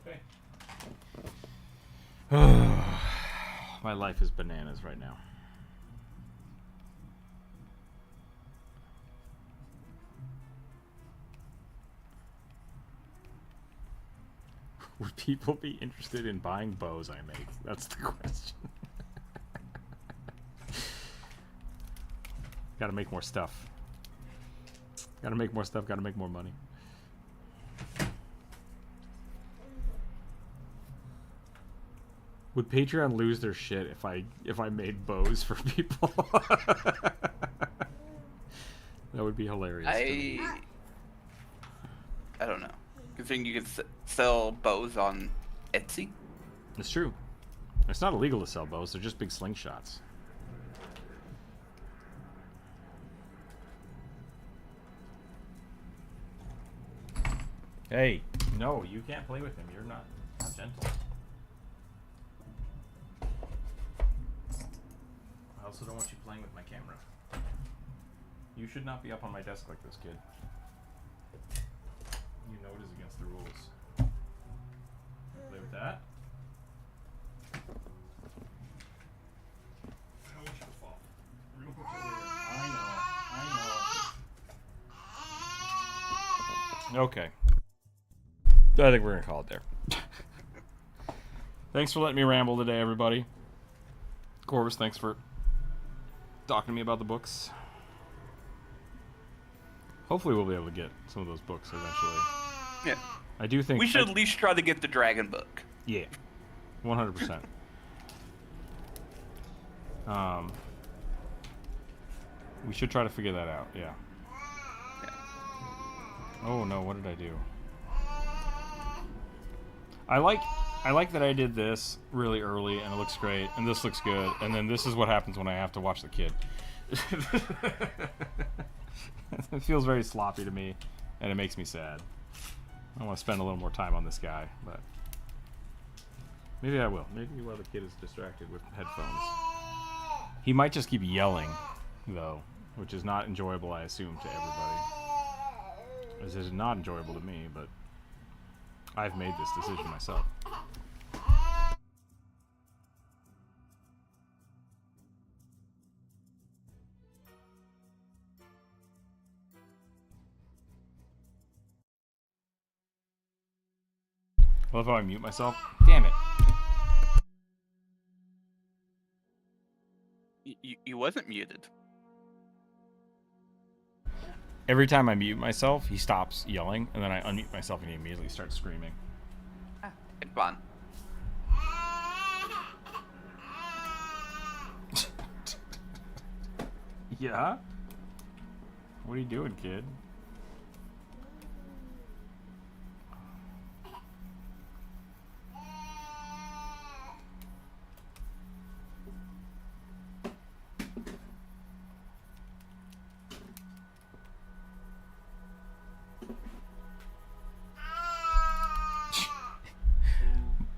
Okay. My life is bananas right now. Would people be interested in buying bows I make? That's the question. Gotta make more stuff. Gotta make more stuff, gotta make more money. Would Patreon lose their shit if I made bows for people? That would be hilarious. I don't know. Considering you could sell bows on Etsy. It's true. It's not illegal to sell bows. They're just big slingshots. Hey, no, you can't play with him. You're not gentle. I also don't want you playing with my camera. You should not be up on my desk like this, kid. You know it is against the rules. Play with that. I don't want you to fall. We're gonna put you over here. I know. Okay. I think we're gonna call it there. Thanks for letting me ramble today, everybody. Corvus, thanks for talking to me about the books. Hopefully we'll be able to get some of those books eventually. Yeah. I do think we should at least try to get the dragon book. Yeah. 100%. We should try to figure that out, yeah. Oh no, what did I do? I like that I did this really early and it looks great and this looks good and then this is what happens when I have to watch the kid. It feels very sloppy to me and it makes me sad. I want to spend a little more time on this guy, but maybe I will. Maybe while the kid is distracted with headphones. He might just keep yelling though, which is not enjoyable, I assume, to everybody. This is not enjoyable to me, but I've made this decision myself. I love how I mute myself. Damn it. You wasn't muted. Every time I mute myself, he stops yelling, and then I unmute myself and he immediately starts screaming. It's fun. Yeah? What are you doing, kid?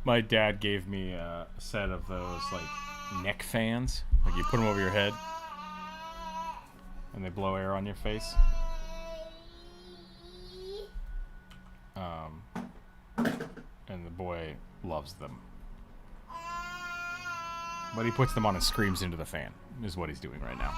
My dad gave me a set of those like neck fans. Like you put them over your head and they blow air on your face. And the boy loves them. But he puts them on and screams into the fan, is what he's doing right now.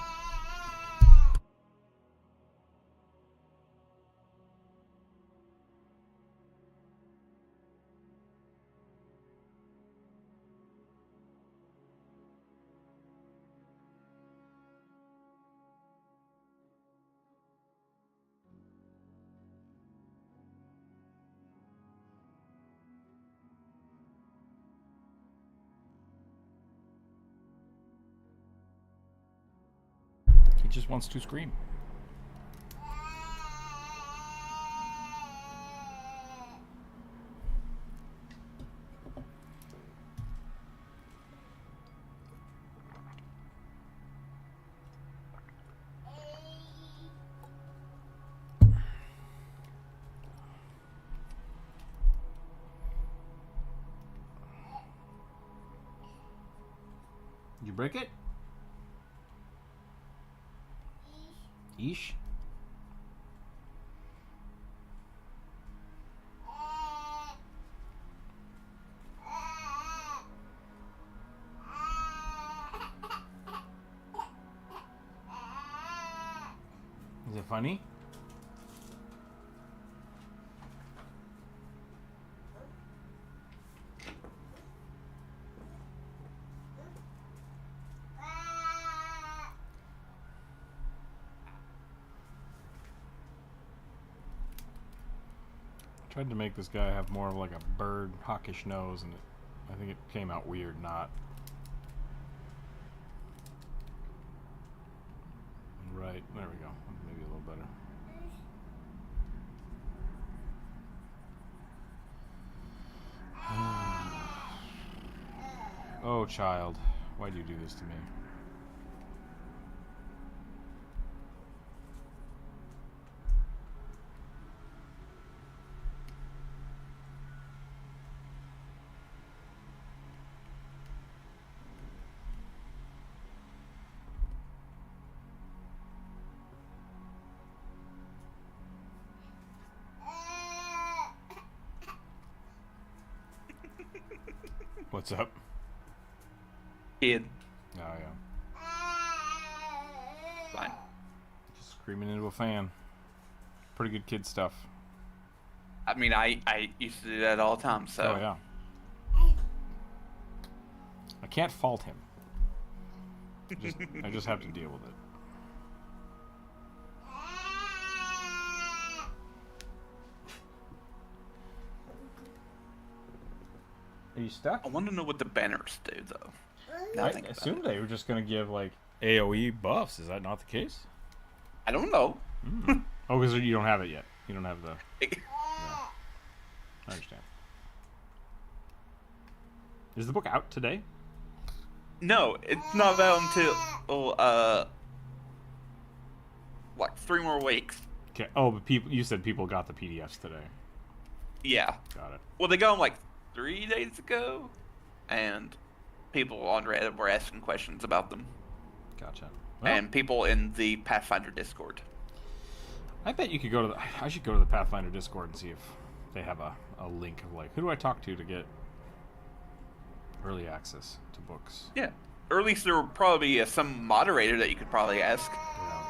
He just wants to scream. Did you break it? Eesh. Is it funny? Tried to make this guy have more of like a bird hawkish nose, and I think it came out weird. Not right. There we go. Maybe a little better. Oh, child, why do you do this to me? What's up? Kid. Oh, yeah. Fine. Just screaming into a fan. Pretty good kid stuff. I mean, I used to do that all the time, so. Oh, yeah. I can't fault him. I just have to deal with it. Are you stuck? I want to know what the banners do, though. I assumed they were just going to give, like, AoE buffs. Is that not the case? I don't know. Mm. Oh, because you don't have it yet. You don't have the... Yeah. I understand. Is the book out today? No, it's not out until, like 3 more weeks. Okay. Oh, but you said people got the PDFs today. Yeah. Got it. Well, they got them like 3 days ago, and people on Reddit were asking questions about them. Gotcha. Well, And people in the Pathfinder Discord. I bet you could go to the... I should go to the Pathfinder Discord and see if they have a link of, like, who do I talk to get early access to books? Yeah. Or at least there would probably be some moderator that you could probably ask. Yeah.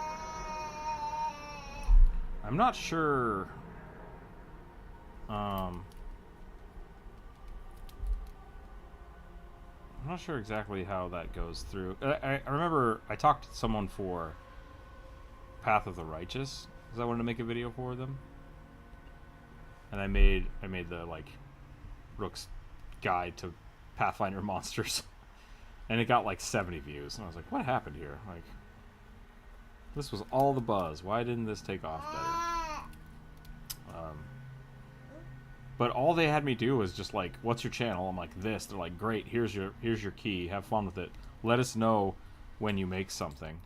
I'm not sure... I'm not sure exactly how that goes through. I remember I talked to someone for Path of the Righteous, because I wanted to make a video for them. And I made the, like, Rook's Guide to Pathfinder Monsters. And it got, like, 70 views. And I was like, what happened here? Like, this was all the buzz. Why didn't this take off better? But all they had me do was just like, what's your channel? I'm like, this. They're like, great, here's your key. Have fun with it. Let us know when you make something.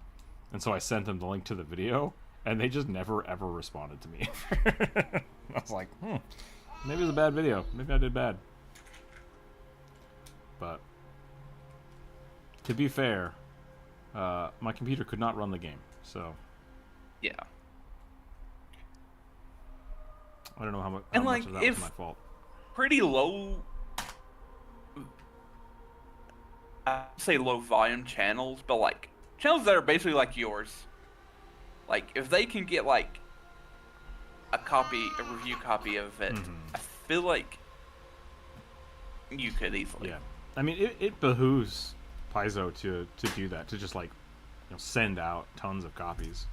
And so I sent them the link to the video, and they just never ever responded to me. I was like, maybe it was a bad video. Maybe I did bad. But to be fair, my computer could not run the game, so Yeah. I don't know how much And, of that was my fault. Pretty low, I'd say low volume channels, but like channels that are basically like yours. Like if they can get like a review copy of it, I feel like you could easily. Yeah, I mean it behooves Paizo to do that, to just like send out tons of copies.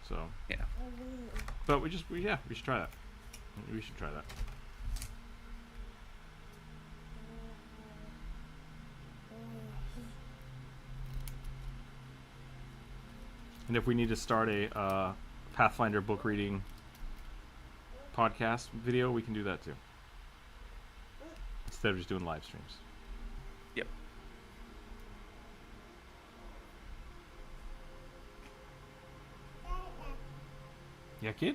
So yeah, but we should try that. We should try that. And if we need to start a Pathfinder book reading podcast video, we can do that too. Instead of just doing live streams. Yep. Yeah, kid?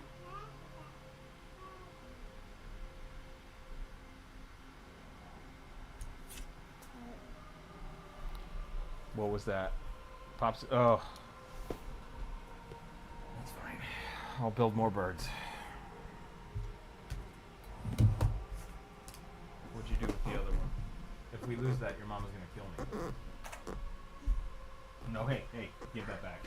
What was that? Pops. Oh. That's fine. I'll build more birds. What'd you do with the other one? If we lose that, your mama's gonna kill me. No, hey, give that back.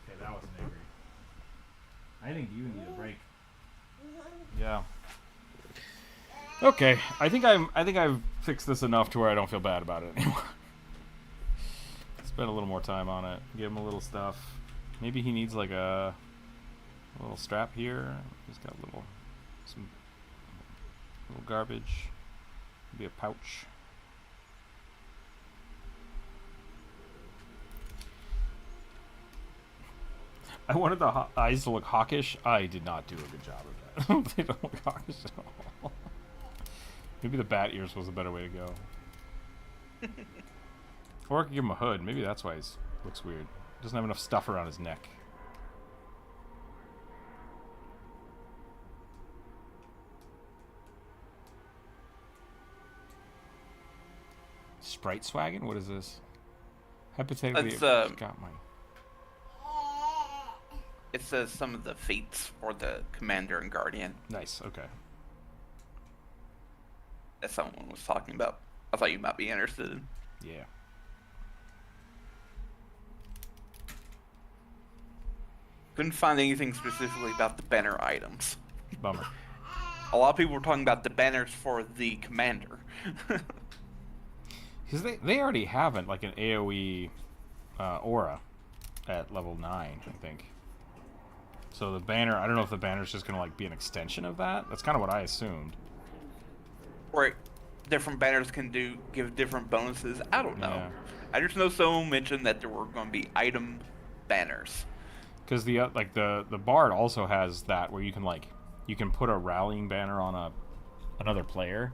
Okay, that wasn't angry. I think you need a break. Yeah. Okay, I think I've fixed this enough to where I don't feel bad about it anymore. Spend a little more time on it. Give him a little stuff. Maybe he needs like a little strap here. He's got some little garbage. Maybe a pouch. I wanted the eyes to look hawkish. I did not do a good job of that. They don't look hawkish at all. Maybe the bat ears was a better way to go. Or I could give him a hood. Maybe that's why he looks weird. Doesn't have enough stuff around his neck. Sprite swaggin'? What is this? Hypothetically, got mine. It says some of the feats for the commander and guardian. Nice. Okay. That someone was talking about. I thought you might be interested in. Yeah. Couldn't find anything specifically about the banner items. Bummer. A lot of people were talking about the banners for the commander. Because they already have it, like an AoE aura at level 9, I think. So the banner, I don't know if the banner's just going to like be an extension of that. That's kind of what I assumed. Or different banners can give different bonuses. I don't know. Yeah. I just know someone mentioned that there were going to be item banners. Because the bard also has that where you can put a rallying banner on another player,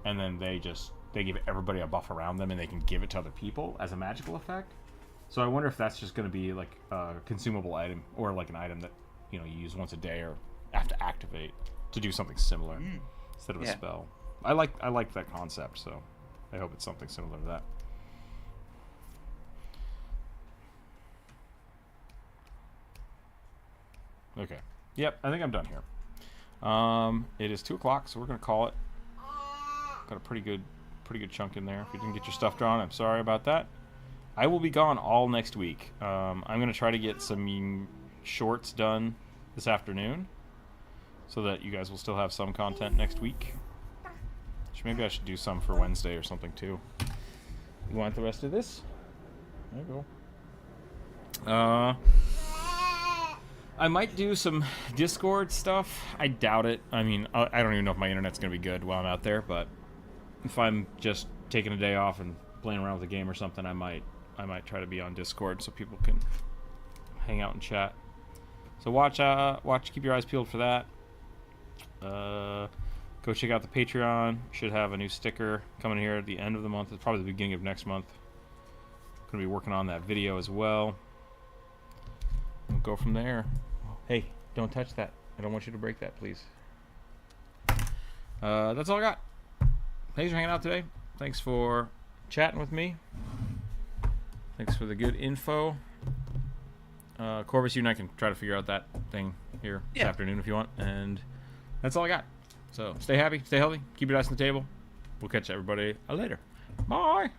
and then they give everybody a buff around them, and they can give it to other people as a magical effect. So I wonder if that's just going to be like a consumable item, or like an item that you use once a day or have to activate to do something similar instead of a spell. I like that concept, so I hope it's something similar to that. Okay. Yep, I think I'm done here. It is 2 o'clock, so we're gonna call it. Got a pretty good chunk in there. If you didn't get your stuff drawn, I'm sorry about that. I will be gone all next week. I'm gonna try to get some shorts done this afternoon, so that you guys will still have some content next week. Maybe I should do some for Wednesday or something too. You want the rest of this? There you go. I might do some Discord stuff. I doubt it. I mean, I don't even know if my internet's gonna be good while I'm out there, but if I'm just taking a day off and playing around with a game or something, I might try to be on Discord so people can hang out and chat. So watch, keep your eyes peeled for that. Go check out the Patreon. Should have a new sticker coming here at the end of the month. It's probably the beginning of next month. Gonna be working on that video as well. We'll go from there. Hey, don't touch that. I don't want you to break that, please. That's all I got. Thanks for hanging out today. Thanks for chatting with me. Thanks for the good info. Corvus, you and I can try to figure out that thing here this afternoon if you want. And that's all I got. So stay happy, stay healthy, keep your eyes on the table. We'll catch everybody later. Bye.